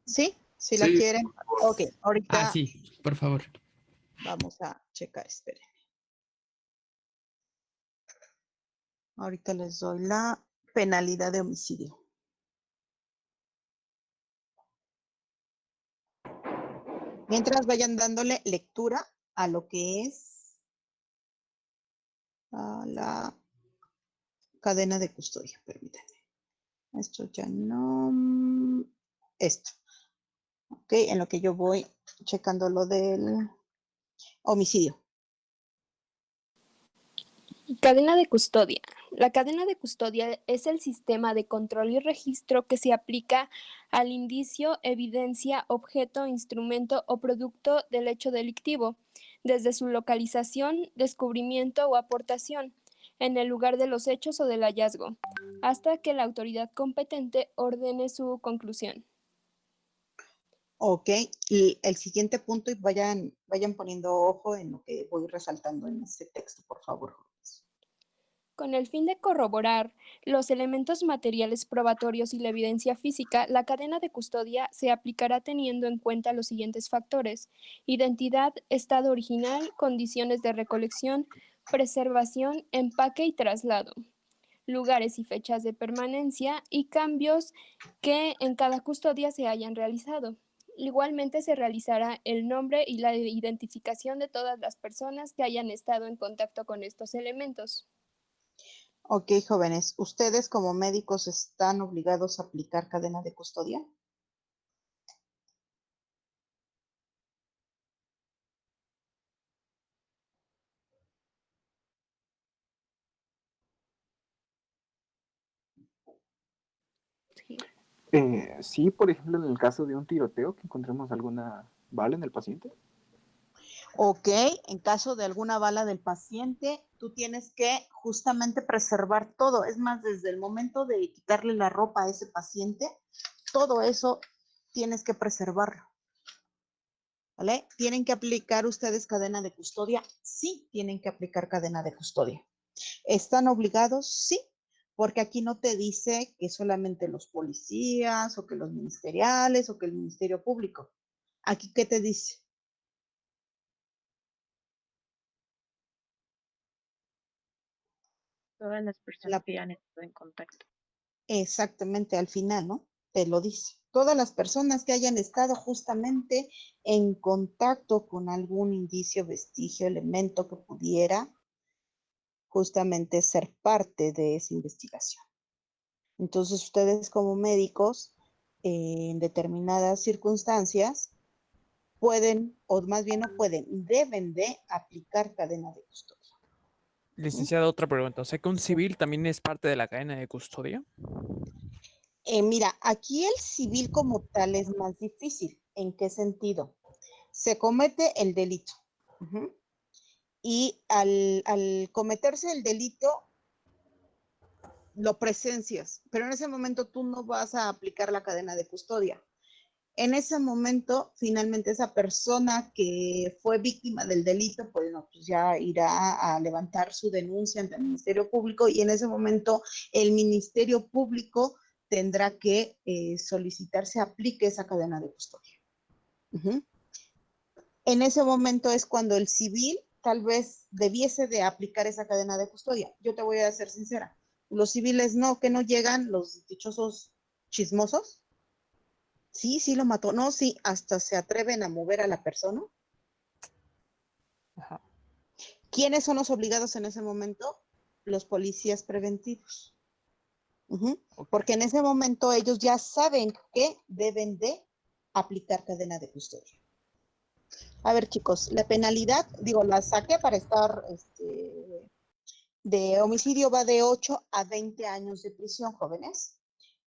S1: ¿Sí? ¿Sí la quieren? Ok, ahorita
S4: sí, por favor.
S1: vamos a checar, esperen. Ahorita les doy la penalidad de homicidio. Mientras vayan dándole lectura a lo que es la cadena de custodia, permítanme. Esto ya no. Esto. Ok, en lo que yo voy checando lo del homicidio.
S8: Cadena de custodia. La cadena de custodia es el sistema de control y registro que se aplica al indicio, evidencia, objeto, instrumento o producto del hecho delictivo, desde su localización, descubrimiento o aportación, en el lugar de los hechos o del hallazgo, hasta que la autoridad competente ordene su conclusión.
S1: Ok, y el siguiente punto, y vayan poniendo ojo en lo que voy resaltando en este texto, por favor.
S8: Con el fin de corroborar los elementos materiales probatorios y la evidencia física, la cadena de custodia se aplicará teniendo en cuenta los siguientes factores: identidad, estado original, condiciones de recolección, preservación, empaque y traslado, lugares y fechas de permanencia y cambios que en cada custodia se hayan realizado. Igualmente se realizará el nombre y la identificación de todas las personas que hayan estado en contacto con estos elementos.
S1: Ok, jóvenes, ¿ustedes como médicos están obligados a aplicar cadena de custodia?
S8: Sí.
S5: Sí, por ejemplo, en el caso de un tiroteo, que encontremos alguna bala en el paciente.
S1: Ok, en caso de alguna bala del paciente, tú tienes que justamente preservar todo. Es más, desde el momento de quitarle la ropa a ese paciente, todo eso tienes que preservarlo. ¿Vale? ¿Tienen que aplicar ustedes cadena de custodia? Sí, tienen que aplicar cadena de custodia. ¿Están obligados? Sí, porque aquí no te dice que solamente los policías o que los ministeriales o que el Ministerio Público. Aquí, ¿qué te dice?
S9: Todas las personas que ya han estado en contacto.
S1: Exactamente, al final, ¿no? Te lo dice. Todas las personas que hayan estado justamente en contacto con algún indicio, vestigio, elemento que pudiera justamente ser parte de esa investigación. Entonces, ustedes como médicos, en determinadas circunstancias, pueden, o más bien no pueden, deben de aplicar cadena de custodia.
S6: Licenciada, otra pregunta. O sea que un civil también es parte de la cadena de custodia.
S1: Mira, aquí el civil como tal es más difícil. ¿En qué sentido? Se comete el delito. Y al cometerse el delito, lo presencias, pero en ese momento tú no vas a aplicar la cadena de custodia. En ese momento, finalmente, esa persona que fue víctima del delito, pues, no, pues ya irá a levantar su denuncia ante el Ministerio Público y en ese momento el Ministerio Público tendrá que solicitar se aplique esa cadena de custodia. En ese momento es cuando el civil tal vez debiese de aplicar esa cadena de custodia. Yo te voy a ser sincera. Los civiles no, que no llegan, los dichosos chismosos. Sí, sí lo mató. No, sí, hasta se atreven a mover a la persona.
S6: Ajá.
S1: ¿Quiénes son los obligados en ese momento? Los policías preventivos. Okay. Porque en ese momento ellos ya saben que deben de aplicar cadena de custodia. A ver, chicos, la penalidad, digo, la saqué para estar, de homicidio va de 8 a 20 años de prisión, jóvenes.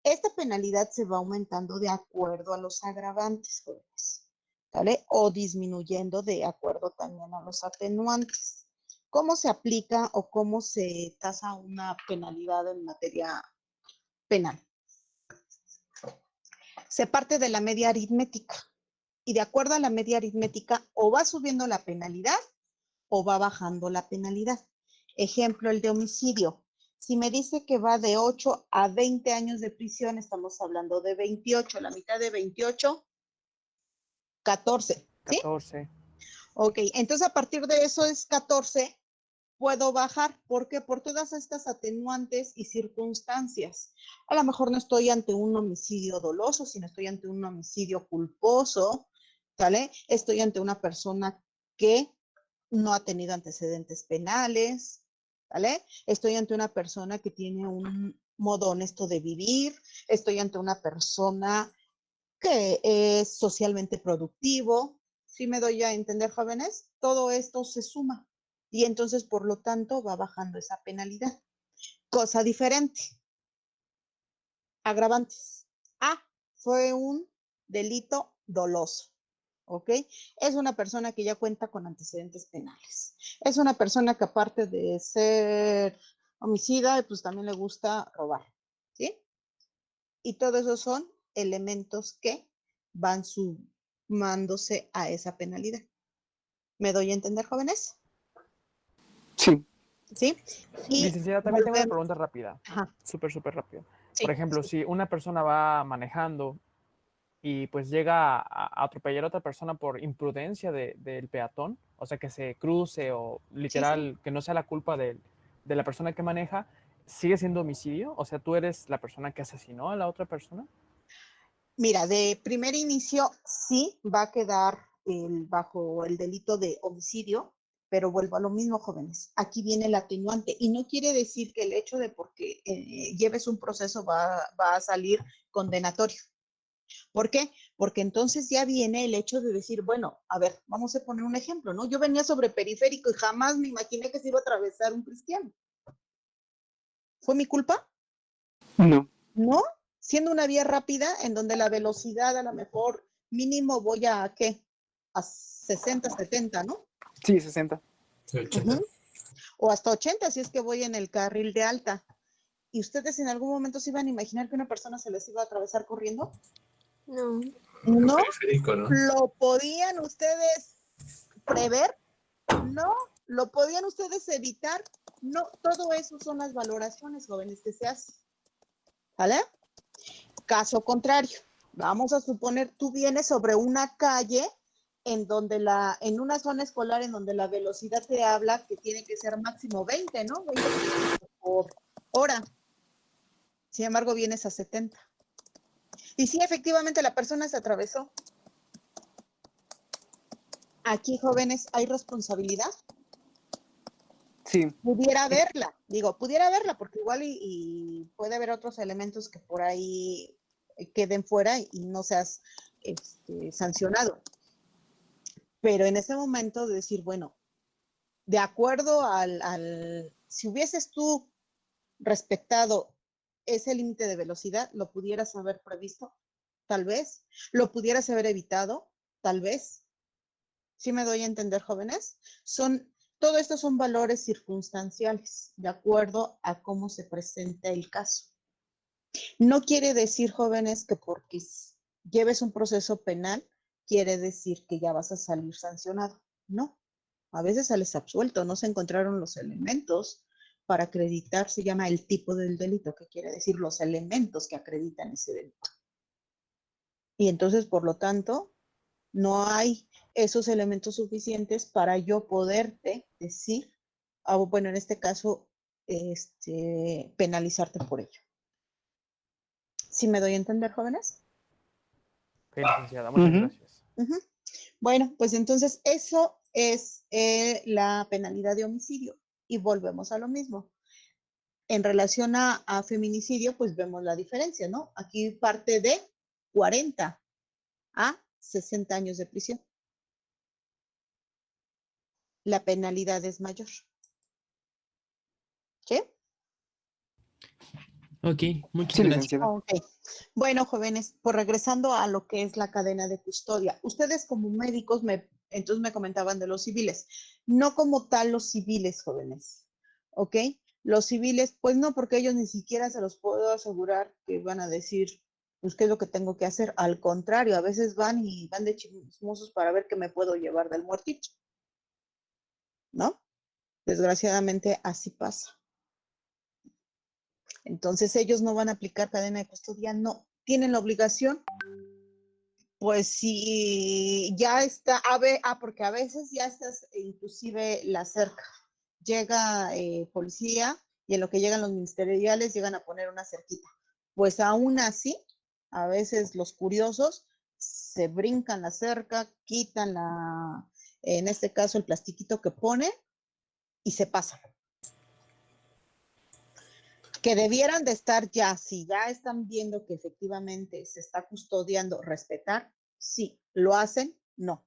S1: Esta penalidad se va aumentando de acuerdo a los agravantes, jóvenes, ¿vale? O disminuyendo de acuerdo también a los atenuantes. ¿Cómo se aplica o cómo se tasa una penalidad en materia penal? Se parte de la media aritmética y de acuerdo a la media aritmética o va subiendo la penalidad o va bajando la penalidad. Ejemplo, el de homicidio. Si me dice que va de 8 a 20 años de prisión, estamos hablando de 28, la mitad de 28, 14, ¿sí?
S6: 14.
S1: Ok, entonces a partir de eso es 14, puedo bajar. ¿Por qué? Por todas estas atenuantes y circunstancias. A lo mejor no estoy ante un homicidio doloso, sino estoy ante un homicidio culposo, ¿vale? Estoy ante una persona que no ha tenido antecedentes penales, ¿vale? Estoy ante una persona que tiene un modo honesto de vivir, estoy ante una persona que es socialmente productivo. ¿Sí me doy a entender, jóvenes? Todo esto se suma y entonces, por lo tanto, va bajando esa penalidad. Cosa diferente. Agravantes. Fue un delito doloso. ¿Ok? Es una persona que ya cuenta con antecedentes penales. Es una persona que aparte de ser homicida, pues también le gusta robar. ¿Sí? Y todos esos son elementos que van sumándose a esa penalidad. ¿Me doy a entender, jóvenes?
S5: Sí.
S1: ¿sí? Y
S6: Licenciada, también tengo una
S1: volvemos.
S6: pregunta rápida,
S1: Ajá,
S6: súper rápida.
S1: sí,
S6: Por ejemplo,
S1: sí.
S6: si una persona va manejando y pues llega a atropellar a otra persona por imprudencia del peatón, o sea, que se cruce o
S1: Sí, sí.
S6: literal que no sea la culpa de la persona que maneja, ¿sigue siendo homicidio? O sea, ¿tú eres la persona que asesinó a la otra persona?
S1: Mira, de primer inicio sí va a quedar bajo el delito de homicidio, pero vuelvo a lo mismo, jóvenes. Aquí viene el atenuante y no quiere decir que el hecho de porque lleves un proceso va a salir condenatorio. ¿Por qué? Porque entonces ya viene el hecho de decir, bueno, a ver, vamos a poner un ejemplo, ¿no? Yo venía sobre periférico y jamás me imaginé que se iba a atravesar un cristiano. ¿Fue mi culpa?
S5: No.
S1: No, siendo una vía rápida en donde la velocidad a lo mejor mínimo voy a, ¿qué? A 60, 70, ¿no?
S5: Sí, 60.
S4: 80.
S1: Uh-huh. O hasta 80 si es que voy en el carril de alta. ¿Y ustedes en algún momento se iban a imaginar que una persona se les iba a atravesar corriendo?
S8: No.
S1: No.
S4: Periférico, ¿no?
S1: ¿Lo podían ustedes prever? No. ¿Lo podían ustedes evitar? No. Todo eso son las valoraciones, jóvenes, que se hacen. ¿Vale? Caso contrario, vamos a suponer, tú vienes sobre una calle en donde en una zona escolar en donde la velocidad te habla que tiene que ser máximo 20, ¿no? 20 kilómetros por hora. Sin embargo, vienes a 70. Y sí, efectivamente, la persona se atravesó. Aquí, jóvenes, ¿hay responsabilidad?
S5: Sí.
S1: Pudiera verla, porque igual y puede haber otros elementos que por ahí queden fuera y no seas sancionado. Pero en ese momento de decir, bueno, de acuerdo si hubieses tú respetado ese límite de velocidad, lo pudieras haber previsto, tal vez, lo pudieras haber evitado, tal vez. ¿Sí me doy a entender, jóvenes? Todo esto son valores circunstanciales, de acuerdo a cómo se presenta el caso. No quiere decir, jóvenes, que porque lleves un proceso penal, quiere decir que ya vas a salir sancionado. No, a veces sales absuelto, no se encontraron los elementos para acreditar, se llama el tipo del delito, que quiere decir los elementos que acreditan ese delito. Y entonces, por lo tanto, no hay esos elementos suficientes para yo poderte decir, bueno, en este caso, penalizarte por ello. ¿Sí me doy a entender, jóvenes?
S6: Ok, licenciada, muchas gracias.
S1: Uh-huh. Bueno, pues entonces eso es la penalidad de homicidio. Y volvemos a lo mismo. En relación a feminicidio, pues vemos la diferencia, ¿no? Aquí parte de 40 a 60 años de prisión. La penalidad es mayor. ¿Sí?
S4: Ok, muchas
S5: Sí,
S4: gracias.
S5: licenciada.
S1: Ok. Bueno, jóvenes, pues regresando a lo que es la cadena de custodia. Ustedes como médicos entonces me comentaban de los civiles. No como tal los civiles, jóvenes. ¿Ok? Los civiles, pues no, porque ellos ni siquiera se los puedo asegurar que van a decir, pues, qué es lo que tengo que hacer. Al contrario, a veces van de chismosos para ver qué me puedo llevar del muertito. ¿No? Desgraciadamente así pasa. Entonces ellos no van a aplicar cadena de custodia, no. Tienen la obligación, pues si ya está, porque a veces ya estás inclusive la cerca. Llega policía y en lo que llegan los ministeriales llegan a poner una cerquita. Pues aún así, a veces los curiosos se brincan la cerca, quitan en este caso el plastiquito que pone y se pasan. Que debieran de estar ya, si ya están viendo que efectivamente se está custodiando, respetar, sí. ¿Lo hacen? No.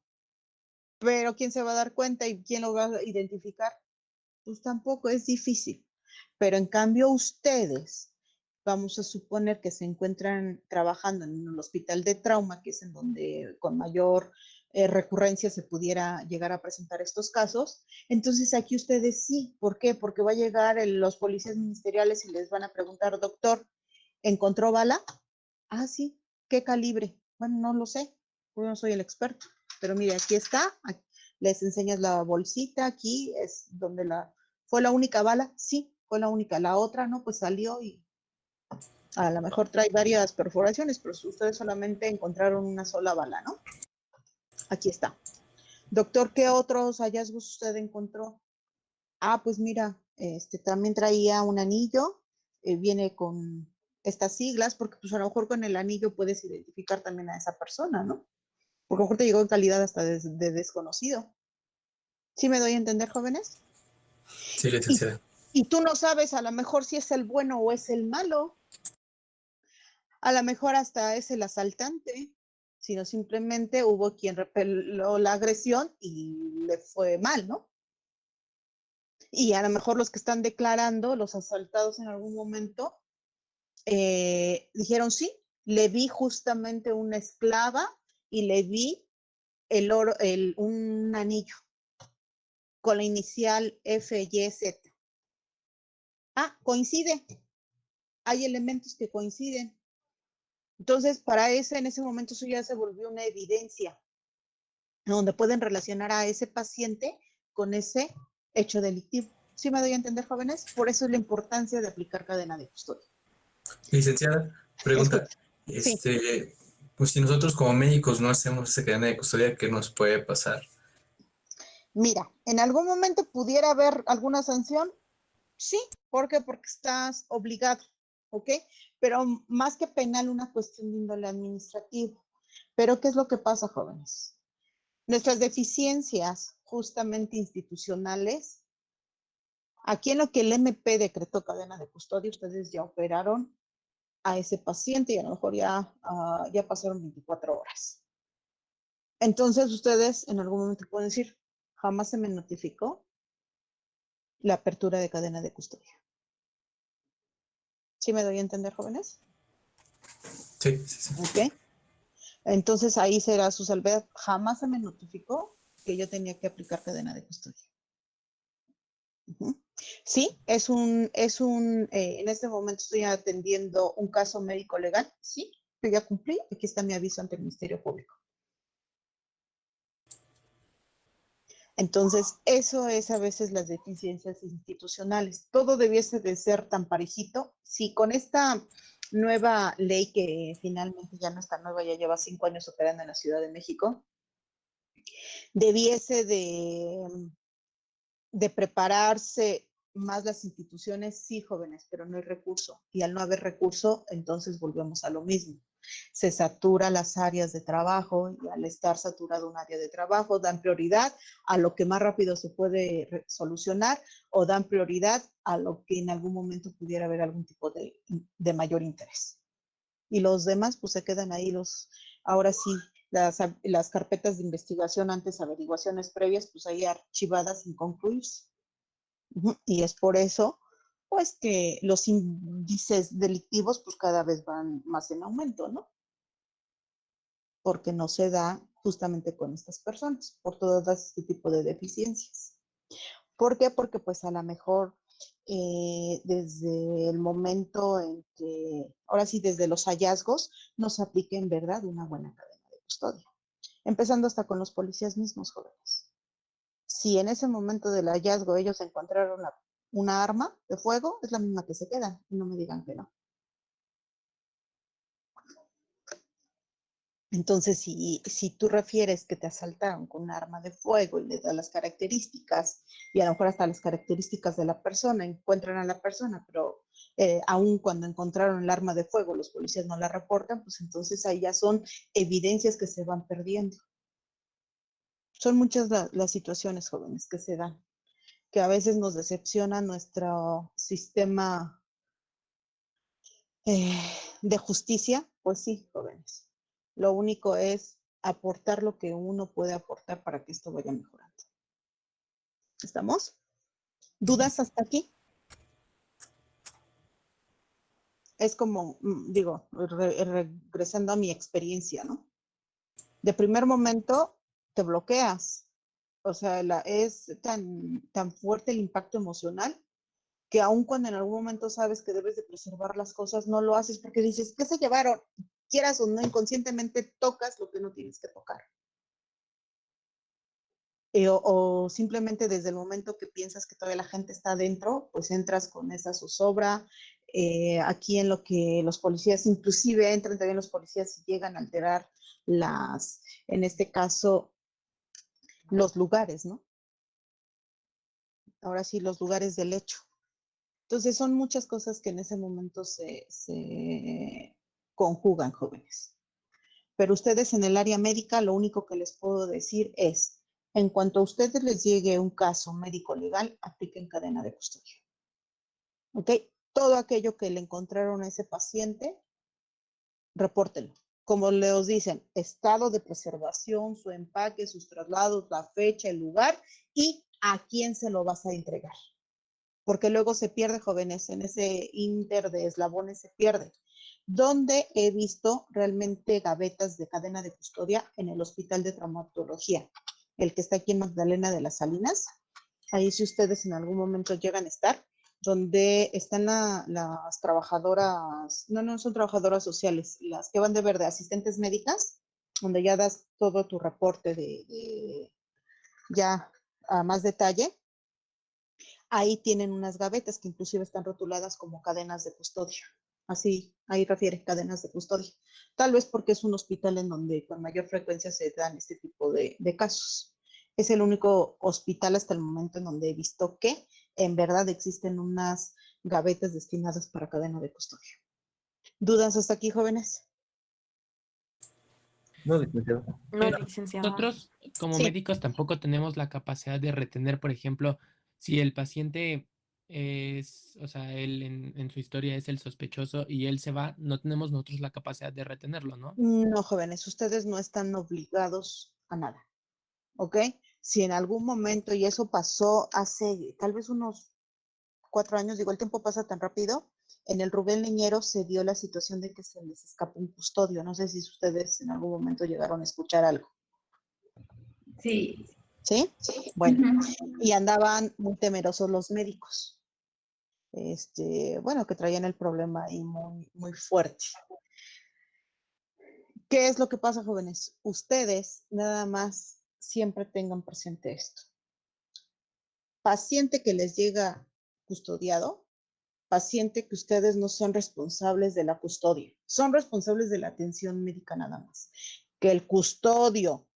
S1: Pero ¿quién se va a dar cuenta y quién lo va a identificar? Pues tampoco, es difícil. Pero en cambio ustedes, vamos a suponer que se encuentran trabajando en un hospital de trauma, que es en donde con mayor recurrencia se pudiera llegar a presentar estos casos. Entonces aquí ustedes sí. ¿Por qué? Porque va a llegar los policías ministeriales y les van a preguntar, doctor, ¿encontró bala? Ah, sí. ¿Qué calibre? Bueno, no lo sé. Yo no soy el experto. Pero mire, aquí está. Les enseñas la bolsita. Aquí es donde ¿Fue la única bala? Sí, fue la única. La otra no, pues salió y a lo mejor trae varias perforaciones, pero ustedes solamente encontraron una sola bala, ¿no? Aquí está. Doctor, ¿qué otros hallazgos usted encontró? Ah, pues mira, también traía un anillo, viene con estas siglas, porque pues a lo mejor con el anillo puedes identificar también a esa persona, ¿no? Porque a lo mejor te llegó en calidad hasta de desconocido. ¿Sí me doy a entender, jóvenes?
S10: Sí, licenciada.
S1: Y tú no sabes a lo mejor si es el bueno o es el malo. A lo mejor hasta es el asaltante, sino simplemente hubo quien repeló la agresión y le fue mal, ¿no? Y a lo mejor los que están declarando, los asaltados en algún momento, dijeron sí, le vi justamente una esclava y le vi un anillo con la inicial FYZ. Ah, coincide. Hay elementos que coinciden. Entonces, para ese, en ese momento, eso ya se volvió una evidencia, donde pueden relacionar a ese paciente con ese hecho delictivo. ¿Sí me doy a entender, jóvenes? Por eso es la importancia de aplicar cadena de custodia.
S10: Licenciada, pregunta.
S1: Escucha. Sí.
S10: Pues si nosotros como médicos no hacemos esa cadena de custodia, ¿qué nos puede pasar?
S1: Mira, ¿en algún momento pudiera haber alguna sanción? Sí. ¿Por qué? Porque estás obligado, ¿ok? Pero más que penal, una cuestión de índole administrativo. Pero ¿qué es lo que pasa, jóvenes? Nuestras deficiencias justamente institucionales, aquí en lo que el MP decretó cadena de custodia, ustedes ya operaron a ese paciente y a lo mejor ya pasaron 24 horas. Entonces ustedes en algún momento pueden decir, jamás se me notificó la apertura de cadena de custodia. ¿Sí me doy a entender, jóvenes?
S10: Sí, sí, sí.
S1: Ok. Entonces ahí será su salvedad. Jamás se me notificó que yo tenía que aplicar cadena de custodia. Sí, en este momento estoy atendiendo un caso médico legal. Sí, yo ya cumplí. Aquí está mi aviso ante el Ministerio Público. Entonces, eso es a veces las deficiencias institucionales. Todo debiese de ser tan parejito. Si con esta nueva ley que finalmente ya no está nueva, ya lleva 5 años operando en la Ciudad de México, debiese de prepararse más las instituciones, sí, jóvenes, pero no hay recurso. Y al no haber recurso, entonces volvemos a lo mismo. Se satura las áreas de trabajo y al estar saturado un área de trabajo, dan prioridad a lo que más rápido se puede solucionar o dan prioridad a lo que en algún momento pudiera haber algún tipo de mayor interés. Y los demás, pues se quedan ahí ahora sí, las carpetas de investigación antes averiguaciones previas, pues ahí archivadas sin concluirse. Y es por eso, pues que los índices delictivos, pues cada vez van más en aumento, ¿no? Porque no se da justamente con estas personas, por todas este tipo de deficiencias. ¿Por qué? Porque pues a lo mejor desde el momento en que, ahora sí, desde los hallazgos, no se aplique en verdad una buena cadena de custodia. Empezando hasta con los policías mismos, jóvenes. Si en ese momento del hallazgo ellos encontraron una arma de fuego, es la misma que se quedan, y no me digan que no. Entonces, si tú refieres que te asaltaron con un arma de fuego y le das las características, y a lo mejor hasta las características de la persona, encuentran a la persona, pero aún cuando encontraron el arma de fuego, los policías no la reportan, pues entonces ahí ya son evidencias que se van perdiendo. Son muchas las situaciones, jóvenes, que se dan, que a veces nos decepciona nuestro sistema de justicia. Pues sí, jóvenes. Lo único es aportar lo que uno puede aportar para que esto vaya mejorando. ¿Estamos? ¿Dudas hasta aquí? Es como, digo, regresando a mi experiencia, ¿no? De primer momento te bloqueas. O sea, es tan fuerte el impacto emocional que aun cuando en algún momento sabes que debes de preservar las cosas, no lo haces porque dices, ¿qué se llevaron? Quieras o no, inconscientemente tocas lo que no tienes que tocar. o simplemente desde el momento que piensas que todavía la gente está adentro, pues entras con esa zozobra. Aquí en lo que los policías, inclusive entran también los policías y llegan a alterar en este caso, los lugares, ¿no? Ahora sí, los lugares del hecho. Entonces son muchas cosas que en ese momento se conjugan, jóvenes. Pero ustedes en el área médica, lo único que les puedo decir es, en cuanto a ustedes les llegue un caso médico legal, apliquen cadena de custodia. ¿Ok? Todo aquello que le encontraron a ese paciente, repórtenlo. Como les dicen, estado de preservación, su empaque, sus traslados, la fecha, el lugar y a quién se lo vas a entregar. Porque luego se pierde, jóvenes, en ese inter de eslabones se pierde. Donde he visto realmente gavetas de cadena de custodia en el Hospital de Traumatología, el que está aquí en Magdalena de las Salinas. Ahí si ustedes en algún momento llegan a estar, donde están las trabajadoras, no son trabajadoras sociales, las que van de verde, asistentes médicas, donde ya das todo tu reporte ya a más detalle. Ahí tienen unas gavetas que inclusive están rotuladas como cadenas de custodia. Así, ahí refiere cadenas de custodia. Tal vez porque es un hospital en donde con mayor frecuencia se dan este tipo de casos. Es el único hospital hasta el momento en donde he visto que en verdad existen unas gavetas destinadas para cadena de custodia. ¿Dudas hasta aquí, jóvenes?
S2: No, licenciado.
S9: No, licenciado.
S4: Nosotros como
S1: Sí.
S4: médicos tampoco tenemos la capacidad de retener, por ejemplo, si el paciente es, o sea, él en su historia es el sospechoso y él se va, no tenemos nosotros la capacidad de retenerlo, ¿no?
S1: No, jóvenes, ustedes no están obligados a nada, ¿ok? Si en algún momento, y eso pasó hace tal vez unos 4 años, digo, el tiempo pasa tan rápido, en el Rubén Leñero se dio la situación de que se les escapó un custodio. No sé si ustedes en algún momento llegaron a escuchar algo.
S9: Sí.
S1: ¿Sí? Bueno,
S9: Ujú.
S1: y andaban muy temerosos los médicos. Bueno, que traían el problema ahí muy, muy fuerte. ¿Qué es lo que pasa, jóvenes? Ustedes nada más siempre tengan presente esto. Paciente que les llega custodiado, paciente que ustedes no son responsables de la custodia, son responsables de la atención médica nada más. Que el custodio,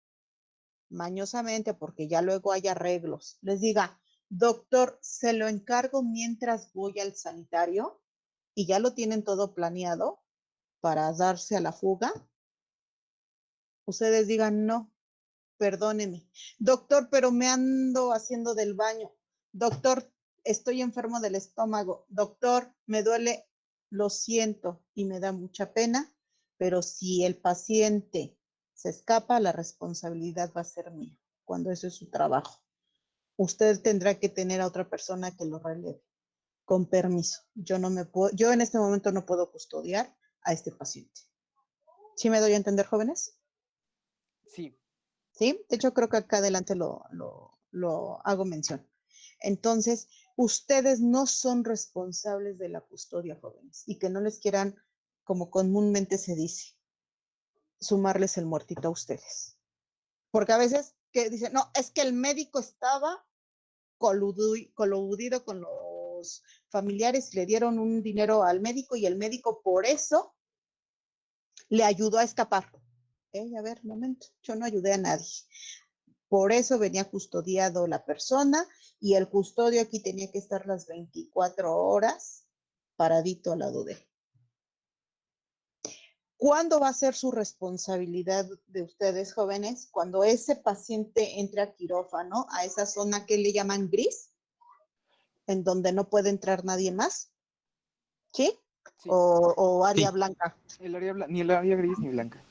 S1: mañosamente, porque ya luego hay arreglos, les diga, doctor, se lo encargo mientras voy al sanitario y ya lo tienen todo planeado para darse a la fuga, ustedes digan, no, perdóneme. Doctor, pero me ando haciendo del baño. Doctor, estoy enfermo del estómago. Doctor, me duele. Lo siento y me da mucha pena, pero si el paciente se escapa, la responsabilidad va a ser mía, cuando eso es su trabajo. Usted tendrá que tener a otra persona que lo releve. Con permiso. Yo en este momento no puedo custodiar a este paciente. ¿Sí me doy a entender, jóvenes?
S6: Sí.
S1: ¿Sí? De hecho, creo que acá adelante lo hago mención. Entonces, ustedes no son responsables de la custodia, jóvenes, y que no les quieran, como comúnmente se dice, sumarles el muertito a ustedes. Porque a veces que dicen, no, es que el médico estaba coludido con los familiares y le dieron un dinero al médico y el médico por eso le ayudó a escapar. A ver, un momento, yo no ayudé a nadie. Por eso venía custodiado la persona y el custodio aquí tenía que estar las 24 horas paradito al lado de él. ¿Cuándo va a ser su responsabilidad de ustedes, jóvenes? Cuando ese paciente entre a quirófano, a esa zona que le llaman gris, en donde no puede entrar nadie más, ¿sí?
S6: Sí.
S1: O área
S4: Sí.
S1: blanca.
S5: Ni el área gris ni blanca.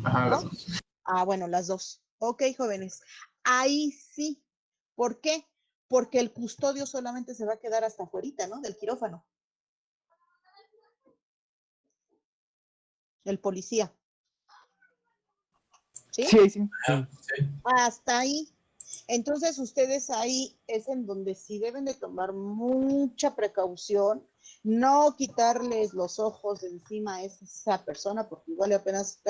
S10: Ajá,
S1: ¿No?
S10: las dos.
S1: Ah, bueno, las dos. Ok, jóvenes. Ahí sí. ¿Por qué? Porque el custodio solamente se va a quedar hasta afuera, ¿no? Del quirófano. El policía. ¿Sí?
S5: Sí, sí.
S10: Ah, sí.
S1: Hasta ahí. Entonces, ustedes ahí es en donde sí deben de tomar mucha precaución, no quitarles los ojos de encima a esa persona, porque igual apenas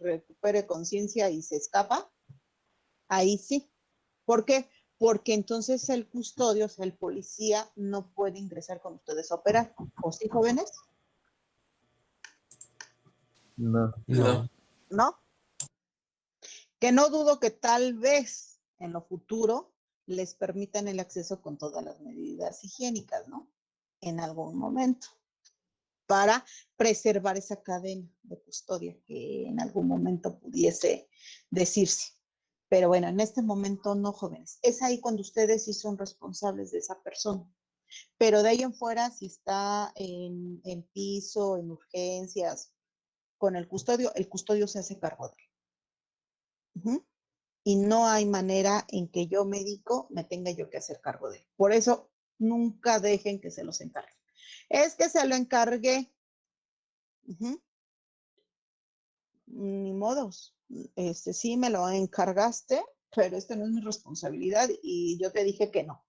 S1: recupere conciencia y se escapa. Ahí sí. ¿Por qué? Porque entonces el custodio, o sea, el policía, no puede ingresar con ustedes a operar. ¿O sí, jóvenes?
S2: No.
S4: No.
S1: ¿No? Que no dudo que tal vez en lo futuro les permitan el acceso con todas las medidas higiénicas, ¿no? En algún momento, para preservar esa cadena de custodia que en algún momento pudiese decirse. Pero bueno, en este momento no, jóvenes. Es ahí cuando ustedes sí son responsables de esa persona. Pero de ahí en fuera, si está en piso, en urgencias, con el custodio se hace cargo de él. Uh-huh. Y no hay manera en que yo, médico, me tenga yo que hacer cargo de él. Por eso, nunca dejen que se los encarguen. Es que se lo encargué. Uh-huh. Ni modos. Sí me lo encargaste, pero esta no es mi responsabilidad y yo te dije que no.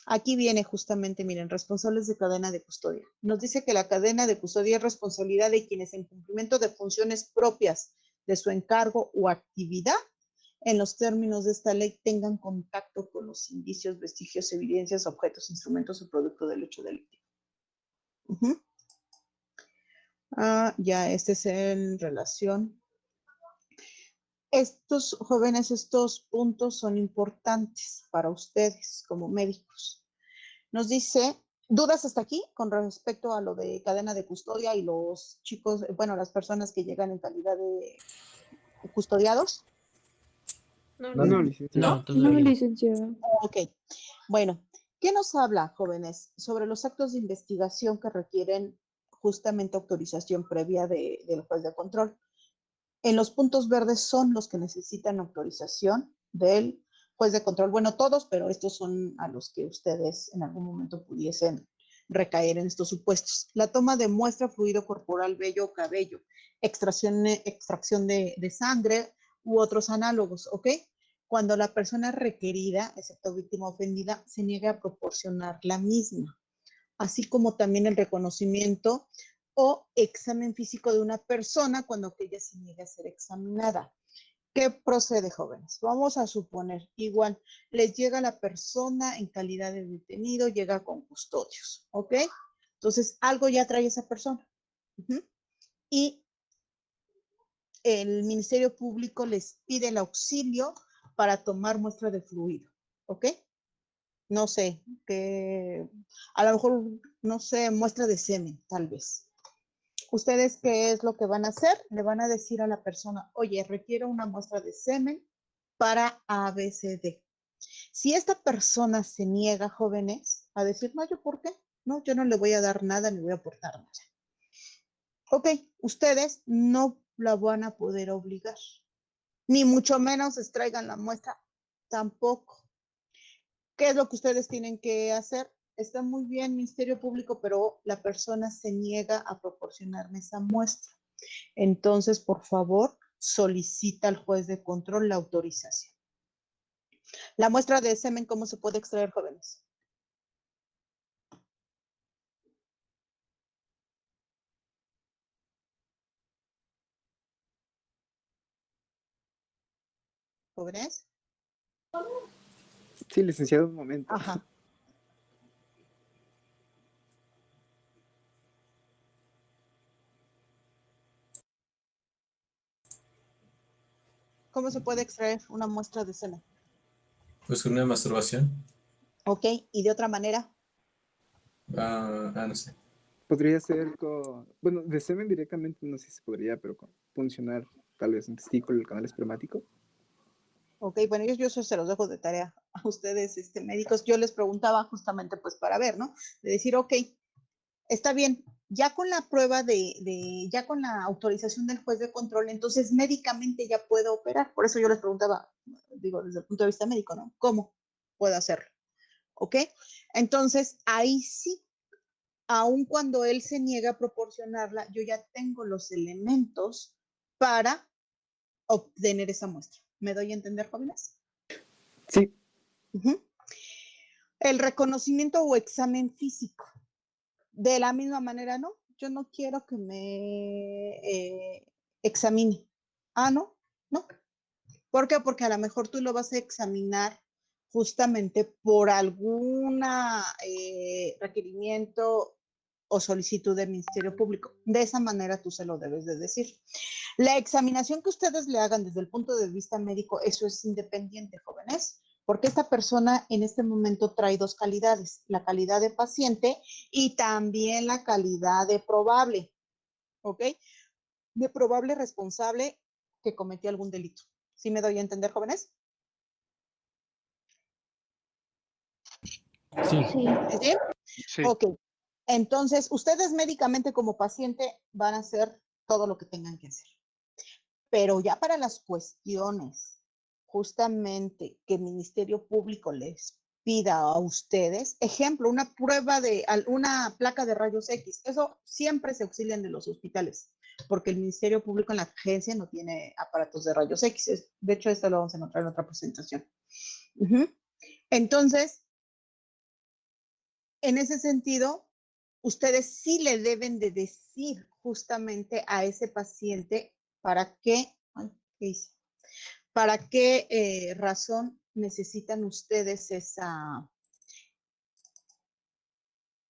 S1: Aquí viene justamente, miren, responsables de cadena de custodia. Nos dice que la cadena de custodia es responsabilidad de quienes en cumplimiento de funciones propias de su encargo o actividad, en los términos de esta ley, tengan contacto con los indicios, vestigios, evidencias, objetos, instrumentos o producto del hecho delictivo. Uh-huh. Ya, este es en relación. Estos jóvenes, estos puntos son importantes para ustedes como médicos. Nos dice, ¿dudas hasta aquí con respecto a lo de cadena de custodia y los chicos, bueno, las personas que llegan en calidad de custodiados?
S5: No, licenciado.
S4: No, todavía no.
S7: licenciada.
S1: Ok, bueno, ¿qué nos habla, jóvenes? Sobre los actos de investigación que requieren justamente autorización previa del juez de control. En los puntos verdes son los que necesitan autorización del juez de control. Bueno, todos, pero estos son a los que ustedes en algún momento pudiesen recaer en estos supuestos. La toma de muestra, fluido corporal, vello o cabello, extracción de sangre u otros análogos, ¿ok? Cuando la persona requerida, excepto víctima ofendida, se niegue a proporcionar la misma, así como también el reconocimiento o examen físico de una persona cuando aquella se niegue a ser examinada. ¿Qué procede, jóvenes? Vamos a suponer, igual, les llega la persona en calidad de detenido, llega con custodios, ¿ok? Entonces, algo ya trae esa persona. Uh-huh. Y el Ministerio Público les pide el auxilio para tomar muestra de fluido, ¿ok? No sé, que a lo mejor, no sé, muestra de semen, tal vez. ¿Ustedes qué es lo que van a hacer? Le van a decir a la persona, oye, requiero una muestra de semen para ABCD. Si esta persona se niega, jóvenes, a decir, no, ¿yo por qué? No, yo no le voy a dar nada ni voy a aportar nada. Ok, ustedes no la van a poder obligar, ni mucho menos extraigan la muestra, tampoco. ¿Qué es lo que ustedes tienen que hacer? Está muy bien, Ministerio Público, pero la persona se niega a proporcionarme esa muestra. Entonces, por favor, solicita al juez de control la autorización. La muestra de semen, ¿cómo se puede extraer, jóvenes? ¿Jóvenes?
S5: Sí, licenciado, un momento.
S1: Ajá. ¿Cómo se puede extraer una muestra de semen?
S10: Pues con una masturbación.
S1: Ok, y de otra manera.
S10: No sé.
S5: Podría ser bueno, de semen directamente no sé si se podría, pero con funcionar tal vez un testículo, el canal espermático.
S1: Ok, bueno, yo se los dejo de tarea a ustedes, médicos. Yo les preguntaba justamente pues para ver, ¿no? De decir, ok, está bien, ya con la prueba ya con la autorización del juez de control, entonces médicamente ya puedo operar. Por eso yo les preguntaba, digo, desde el punto de vista médico, ¿no? ¿Cómo puedo hacerlo? ¿Ok? Entonces, ahí sí, aun cuando él se niega a proporcionarla, yo ya tengo los elementos para obtener esa muestra. ¿Me doy a entender, jóvenes?
S5: Sí.
S1: Uh-huh. El reconocimiento o examen físico. De la misma manera, no, yo no quiero que me examine. No. ¿Por qué? Porque a lo mejor tú lo vas a examinar justamente por algún requerimiento o solicitud del Ministerio Público. De esa manera tú se lo debes de decir. La examinación que ustedes le hagan desde el punto de vista médico, eso es independiente, jóvenes, porque esta persona en este momento trae dos calidades, la calidad de paciente y también la calidad de probable, ¿ok? De probable responsable que cometió algún delito. ¿Sí me doy a entender, jóvenes?
S4: Sí.
S1: ¿Sí?
S5: Sí.
S1: Ok. Entonces, ustedes médicamente como paciente van a hacer todo lo que tengan que hacer. Pero ya para las cuestiones justamente que el Ministerio Público les pida a ustedes, ejemplo, una prueba de una placa de rayos X, eso siempre se auxilian de los hospitales, porque el Ministerio Público en la agencia no tiene aparatos de rayos X. De hecho, esto lo vamos a encontrar en otra presentación. Entonces, en ese sentido, ustedes sí le deben de decir justamente a ese paciente para qué, ¿qué hice? ¿Para qué razón necesitan ustedes ese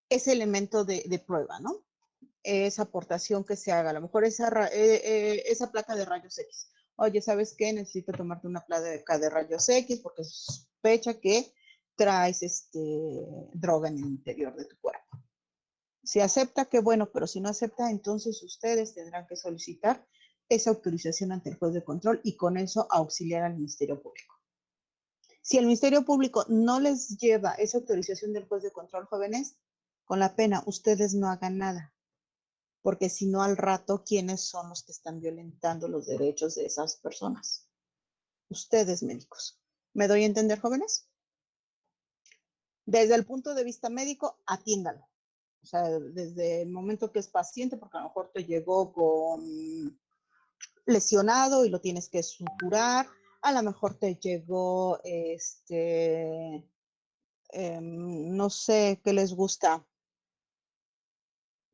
S1: elemento de prueba, ¿no? Esa aportación que se haga, a lo mejor esa placa de rayos X. Oye, ¿sabes qué? Necesito tomarte una placa de rayos X porque sospecha que traes droga en el interior de tu cuerpo. Si acepta, qué bueno, pero si no acepta, entonces ustedes tendrán que solicitar esa autorización ante el juez de control y con eso auxiliar al Ministerio Público. Si el Ministerio Público no les lleva esa autorización del juez de control, jóvenes, con la pena, ustedes no hagan nada, porque si no al rato, ¿quiénes son los que están violentando los derechos de esas personas? Ustedes, médicos. ¿Me doy a entender, jóvenes? Desde el punto de vista médico, atiéndalo. O sea, desde el momento que es paciente, porque a lo mejor te llegó con lesionado y lo tienes que suturar, a lo mejor te llegó, no sé qué les gusta.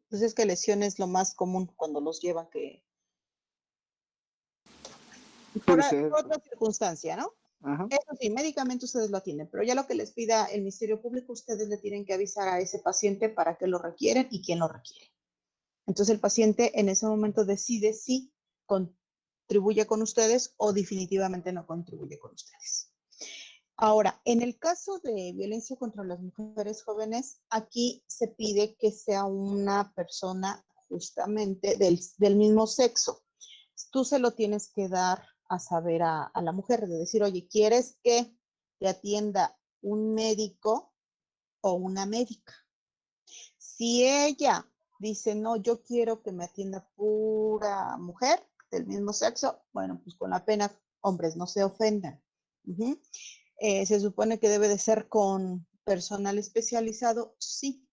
S1: Pues es que lesión es lo más común cuando los llevan que... Por otra circunstancia, ¿no?
S5: Ajá.
S1: Eso sí, médicamente ustedes lo tienen, pero ya lo que les pida el Ministerio Público, ustedes le tienen que avisar a ese paciente para qué lo requieren y quién lo requiere. Entonces el paciente en ese momento decide si contribuye con ustedes o definitivamente no contribuye con ustedes. Ahora, en el caso de violencia contra las mujeres jóvenes, aquí se pide que sea una persona justamente del mismo sexo. Tú se lo tienes que dar a saber a la mujer, de decir, oye, ¿quieres que te atienda un médico o una médica? Si ella dice, no, yo quiero que me atienda pura mujer del mismo sexo, bueno, pues con la pena, hombres, no se ofendan. Se supone que debe de ser con personal especializado, sí.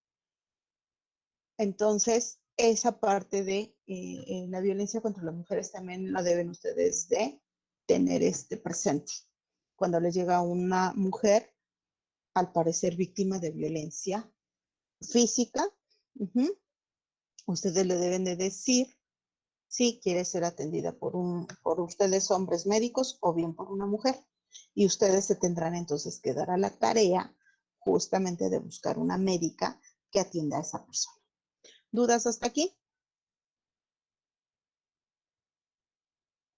S1: Entonces, esa parte de la violencia contra las mujeres también la deben ustedes de tener presente. Cuando les llega una mujer, al parecer víctima de violencia física, ustedes le deben de decir si quiere ser atendida por ustedes hombres médicos o bien por una mujer. Y ustedes se tendrán entonces que dar a la tarea justamente de buscar una médica que atienda a esa persona. ¿Dudas hasta aquí?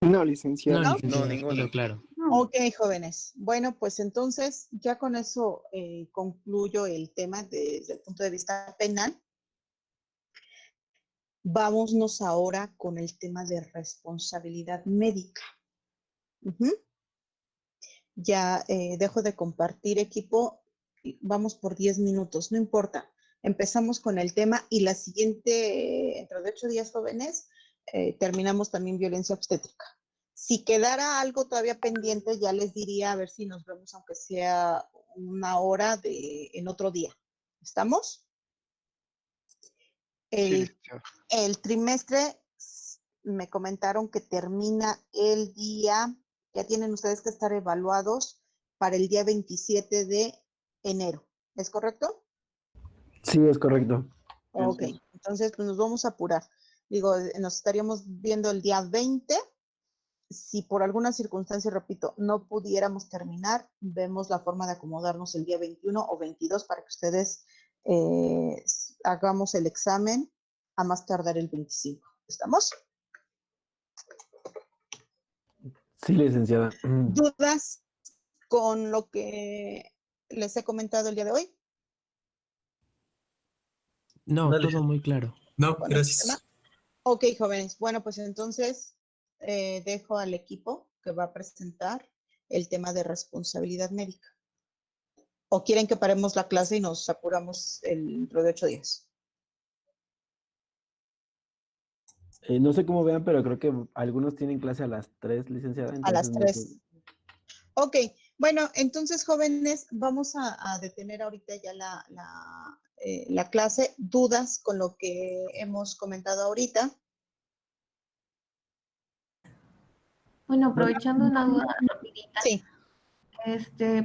S5: No, licenciado.
S4: No,
S1: ¿No?
S4: licenciado,
S2: No, ninguna.
S4: todo claro.
S1: Ok, jóvenes. Bueno, pues entonces ya con eso concluyo el tema desde el punto de vista penal. Vámonos ahora con el tema de responsabilidad médica. Ya dejo de compartir equipo. Vamos por 10 minutos, no importa. Empezamos con el tema y la siguiente, dentro de 8 días, jóvenes, terminamos también violencia obstétrica. Si quedara algo todavía pendiente, ya les diría a ver si nos vemos, aunque sea una hora en otro día. ¿Estamos?
S5: Sí,
S1: El trimestre me comentaron que termina el día, ya tienen ustedes que estar evaluados para el día 27 de enero. ¿Es correcto?
S3: Sí, es correcto.
S1: Ok, entonces pues nos vamos a apurar. Digo, nos estaríamos viendo el día 20 si por alguna circunstancia, repito, no pudiéramos terminar, vemos la forma de acomodarnos el día 21 o 22 para que ustedes hagamos el examen a más tardar el 25. ¿Estamos?
S3: Sí, licenciada.
S1: ¿Dudas con lo que les he comentado el día de hoy?
S4: No,
S2: No,
S4: todo
S2: licenciada.
S4: muy claro.
S10: No,
S1: Con este
S10: gracias.
S1: tema. Ok, jóvenes. Bueno, pues entonces dejo al equipo que va a presentar el tema de responsabilidad médica. ¿O quieren que paremos la clase y nos apuramos dentro de 8 días?
S3: No sé cómo vean, pero creo que algunos tienen clase a las 3, licenciada.
S1: A las
S3: Entonces, no sé.
S1: 3. Ok, bueno, entonces jóvenes, vamos a detener ahorita ya la clase. ¿Dudas con lo que hemos comentado ahorita?
S9: Bueno, aprovechando una duda rapidita,
S1: Sí.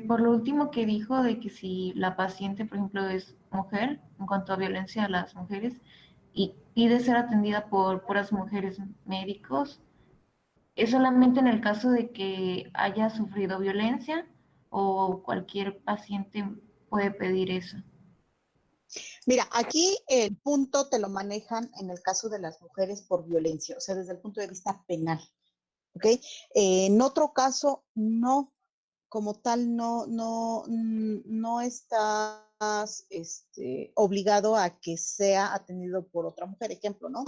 S9: por lo último que dijo de que si la paciente, por ejemplo, es mujer, en cuanto a violencia a las mujeres, y pide ser atendida por puras mujeres médicos, ¿es solamente en el caso de que haya sufrido violencia o cualquier paciente puede pedir eso?
S1: Mira, aquí el punto te lo manejan en el caso de las mujeres por violencia, o sea, desde el punto de vista penal, ¿ok? En otro caso, no, como tal, no estás obligado a que sea atendido por otra mujer. Ejemplo, ¿no?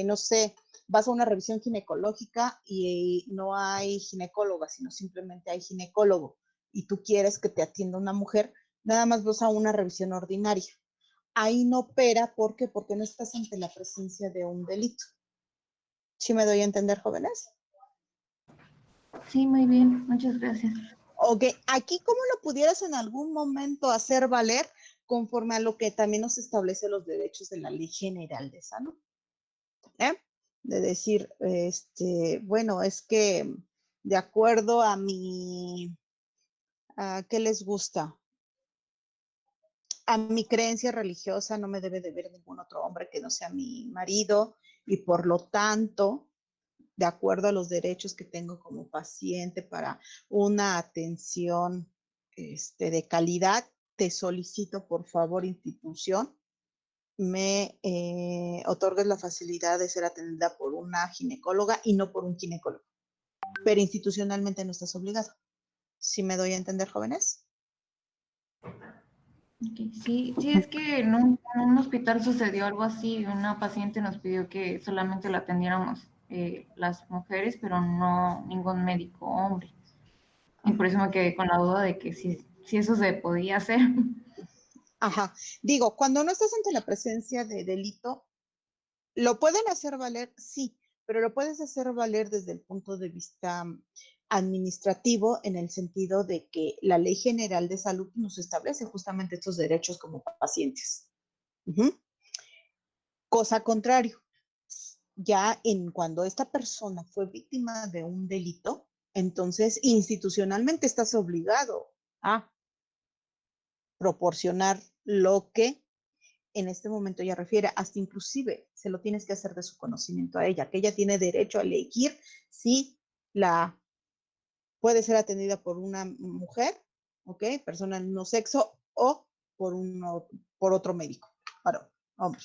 S1: No sé, vas a una revisión ginecológica y no hay ginecóloga, sino simplemente hay ginecólogo y tú quieres que te atienda una mujer, nada más vas a una revisión ordinaria. Ahí no opera, ¿por qué? Porque no estás ante la presencia de un delito. ¿Sí me doy a entender, jóvenes?
S9: Sí, muy bien, muchas gracias.
S1: Ok, aquí cómo lo pudieras en algún momento hacer valer conforme a lo que también nos establece los derechos de la Ley General de Salud. De decir, bueno, es que de acuerdo a ¿qué les gusta? A mi creencia religiosa no me debe de ver ningún otro hombre que no sea mi marido y por lo tanto, de acuerdo a los derechos que tengo como paciente para una atención de calidad, te solicito por favor, institución, me otorgues la facilidad de ser atendida por una ginecóloga y no por un ginecólogo. Pero institucionalmente no estás obligado. ¿Sí me doy a entender, jóvenes?
S9: Okay. Sí, es que en un hospital sucedió algo así. Una paciente nos pidió que solamente la atendiéramos las mujeres, pero no ningún médico hombre. Y por eso me quedé con la duda de que si eso se podía hacer.
S1: Ajá. Digo, cuando no estás ante la presencia de delito, ¿lo pueden hacer valer? Sí, pero lo puedes hacer valer desde el punto de vista administrativo en el sentido de que la Ley General de Salud nos establece justamente estos derechos como pacientes. Cosa contrario, ya cuando esta persona fue víctima de un delito, entonces institucionalmente estás obligado a proporcionar lo que en este momento ella refiere, hasta inclusive se lo tienes que hacer de su conocimiento a ella, que ella tiene derecho a elegir si puede ser atendida por una mujer, ¿ok? Persona del mismo sexo o por otro médico, varón, hombre.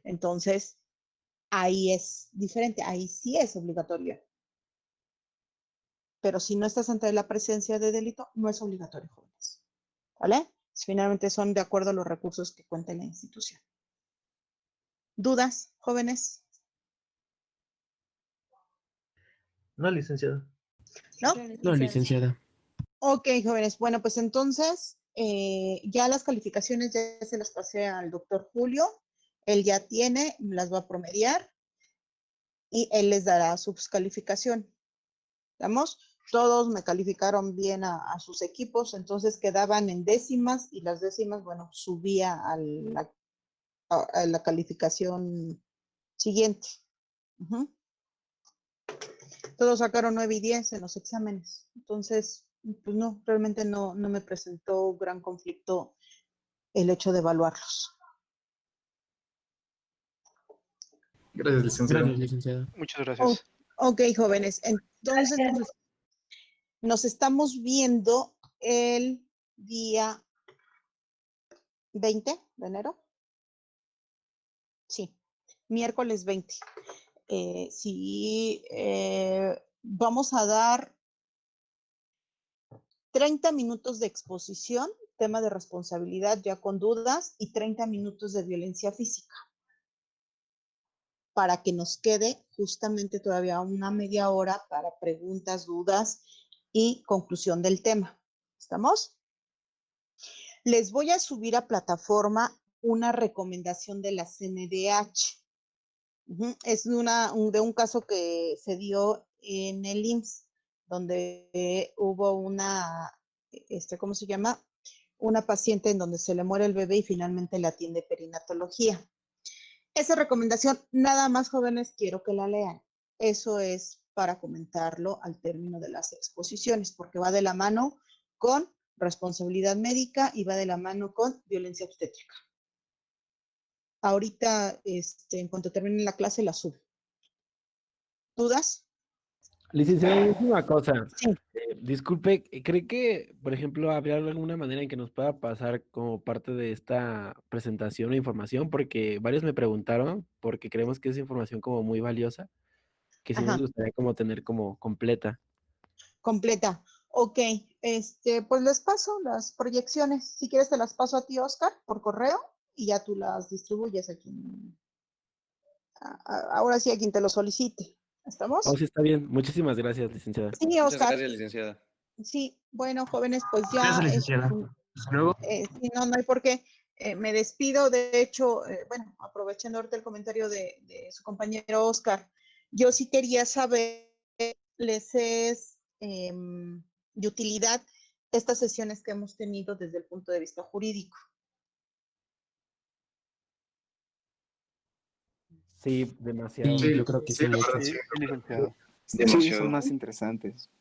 S1: Entonces, ahí es diferente, ahí sí es obligatorio. Pero si no estás ante la presencia de delito, no es obligatorio, jóvenes. ¿Vale? Finalmente son de acuerdo a los recursos que cuenta la institución. ¿Dudas, jóvenes?
S2: No, licenciado.
S1: ¿No?
S4: No, licenciada.
S1: Ok, jóvenes. Bueno, pues entonces ya las calificaciones ya se las pasé al doctor Julio. Él ya tiene, las va a promediar y él les dará su calificación. ¿Estamos? Todos me calificaron bien a sus equipos, entonces quedaban en décimas y las décimas, bueno, subía a la calificación siguiente. Todos sacaron 9 y 10 en los exámenes. Entonces, pues no, realmente no me presentó gran conflicto el hecho de evaluarlos.
S10: Gracias, licenciado.
S4: Gracias, licenciada.
S11: Muchas gracias.
S1: Ok, jóvenes, entonces nos estamos viendo el día 20 de enero. Sí, miércoles 20. Sí, vamos a dar 30 minutos de exposición, tema de responsabilidad ya con dudas, y 30 minutos de violencia física, para que nos quede justamente todavía una media hora para preguntas, dudas y conclusión del tema. ¿Estamos? Les voy a subir a plataforma una recomendación de la CNDH. Es de un caso que se dio en el IMSS, donde hubo una, ¿cómo se llama? Una paciente en donde se le muere el bebé y finalmente la atiende perinatología. Esa recomendación, nada más, jóvenes, quiero que la lean. Eso es para comentarlo al término de las exposiciones, porque va de la mano con responsabilidad médica y va de la mano con violencia obstétrica. Ahorita, en cuanto termine la clase, la subo. ¿Dudas?
S3: Licenciada, última cosa.
S1: Sí.
S3: Disculpe, ¿cree que, por ejemplo, habría alguna manera en que nos pueda pasar como parte de esta presentación o información? Porque varios me preguntaron, porque creemos que es información como muy valiosa, que sí nos
S1: Ajá.
S3: gustaría como tener como completa.
S1: Completa. Ok, pues les paso las proyecciones. Si quieres te las paso a ti, Oscar, por correo y ya tú las distribuyes a quien, ahora sí a quien te lo solicite. ¿Estamos?
S3: Oh, sí, está bien. Muchísimas gracias, licenciada.
S1: Sí,
S11: Muchas
S1: Oscar.
S11: gracias, licenciada.
S1: Sí, bueno, jóvenes, pues ya.
S2: Gracias, licenciada. Hasta luego.
S1: Sí, no hay por qué. Me despido, de hecho, bueno, aprovechando ahorita el comentario de su compañero Oscar, yo sí quería saber, les es de utilidad estas sesiones que hemos tenido desde el punto de vista jurídico.
S3: Sí, demasiado.
S4: Sí, yo creo que sí
S10: la verdad,
S4: mucho.
S10: sí.
S5: Sí, licenciado. Sí,
S11: Demasiado.
S5: son más interesantes.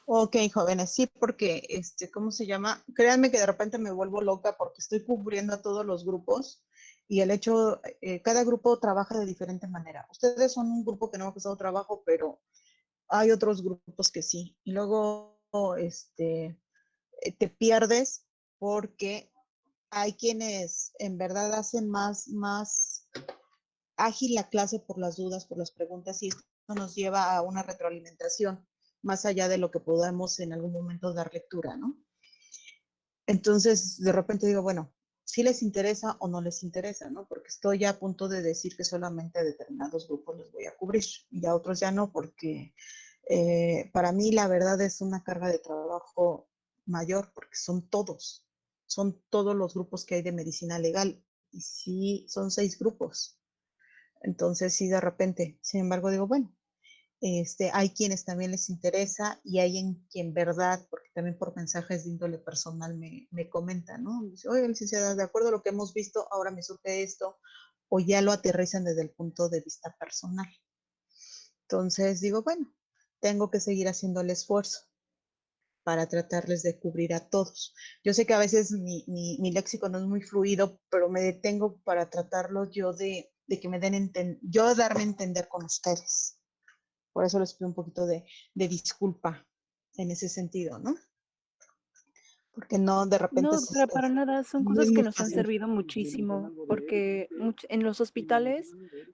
S1: Ok, jóvenes, sí, porque, ¿cómo se llama? Créanme que de repente me vuelvo loca porque estoy cubriendo a todos los grupos y el hecho, cada grupo trabaja de diferente manera. Ustedes son un grupo que no ha pasado trabajo, pero hay otros grupos que sí. Y luego, te pierdes porque hay quienes en verdad hacen más ágil la clase por las dudas, por las preguntas, y esto nos lleva a una retroalimentación más allá de lo que podamos en algún momento dar lectura, ¿no? Entonces, de repente digo, bueno, si les interesa o no les interesa, ¿no? Porque estoy ya a punto de decir que solamente a determinados grupos les voy a cubrir y a otros ya no, porque para mí la verdad es una carga de trabajo mayor, porque son todos los grupos que hay de medicina legal, y sí, son 6 grupos. Entonces, sí, de repente, sin embargo, digo, bueno, hay quienes también les interesa y hay en quien verdad, porque también por mensajes de índole personal me comentan, ¿no? Dice, oye, licenciada, de acuerdo a lo que hemos visto, ahora me surge esto, o ya lo aterrizan desde el punto de vista personal. Entonces digo, bueno, tengo que seguir haciendo el esfuerzo para tratarles de cubrir a todos. Yo sé que a veces mi léxico no es muy fluido, pero me detengo para tratarlo yo de que me den yo darme a entender con ustedes. Por eso les pido un poquito de disculpa en ese sentido, ¿no? Porque no, de repente
S7: No, pero para nada, son
S1: no es
S7: cosas que
S1: muy
S7: nos han
S1: fácil.
S7: servido muchísimo, porque en los hospitales,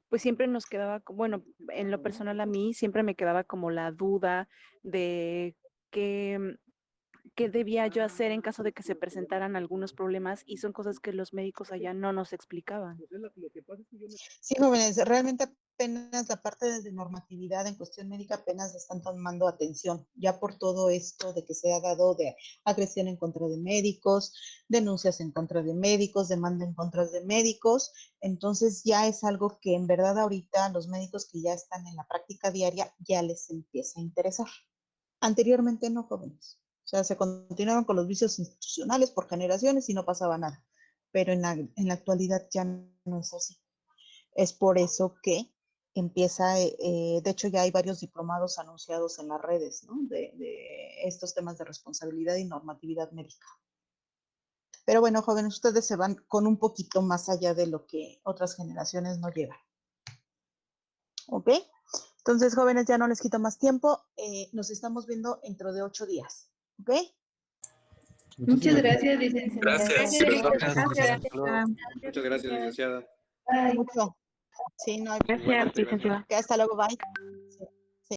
S7: pues siempre nos quedaba, bueno, en lo personal a mí siempre me quedaba como la duda de qué debía yo hacer en caso de que se presentaran algunos problemas, y son cosas que los médicos allá no nos explicaban.
S1: Sí, jóvenes, realmente apenas la parte de normatividad en cuestión médica apenas le están tomando atención, ya por todo esto de que se ha dado de agresión en contra de médicos, denuncias en contra de médicos, demanda en contra de médicos, entonces ya es algo que en verdad ahorita los médicos que ya están en la práctica diaria ya les empieza a interesar. Anteriormente no, jóvenes. O sea, se continuaron con los vicios institucionales por generaciones y no pasaba nada. Pero en la actualidad ya no es así. Es por eso que empieza, de hecho ya hay varios diplomados anunciados en las redes, ¿no? De estos temas de responsabilidad y normatividad médica. Pero bueno, jóvenes, ustedes se van con un poquito más allá de lo que otras generaciones no llevan. ¿Ok? Entonces, jóvenes, ya no les quito más tiempo. Nos estamos viendo dentro de 8 días. ¿Ok?
S9: Muchas gracias, licenciada.
S10: Gracias.
S5: Muchas gracias, licenciada.
S1: Mucho. Sí, no hay
S9: Gracias, licenciada.
S1: Hasta luego, bye.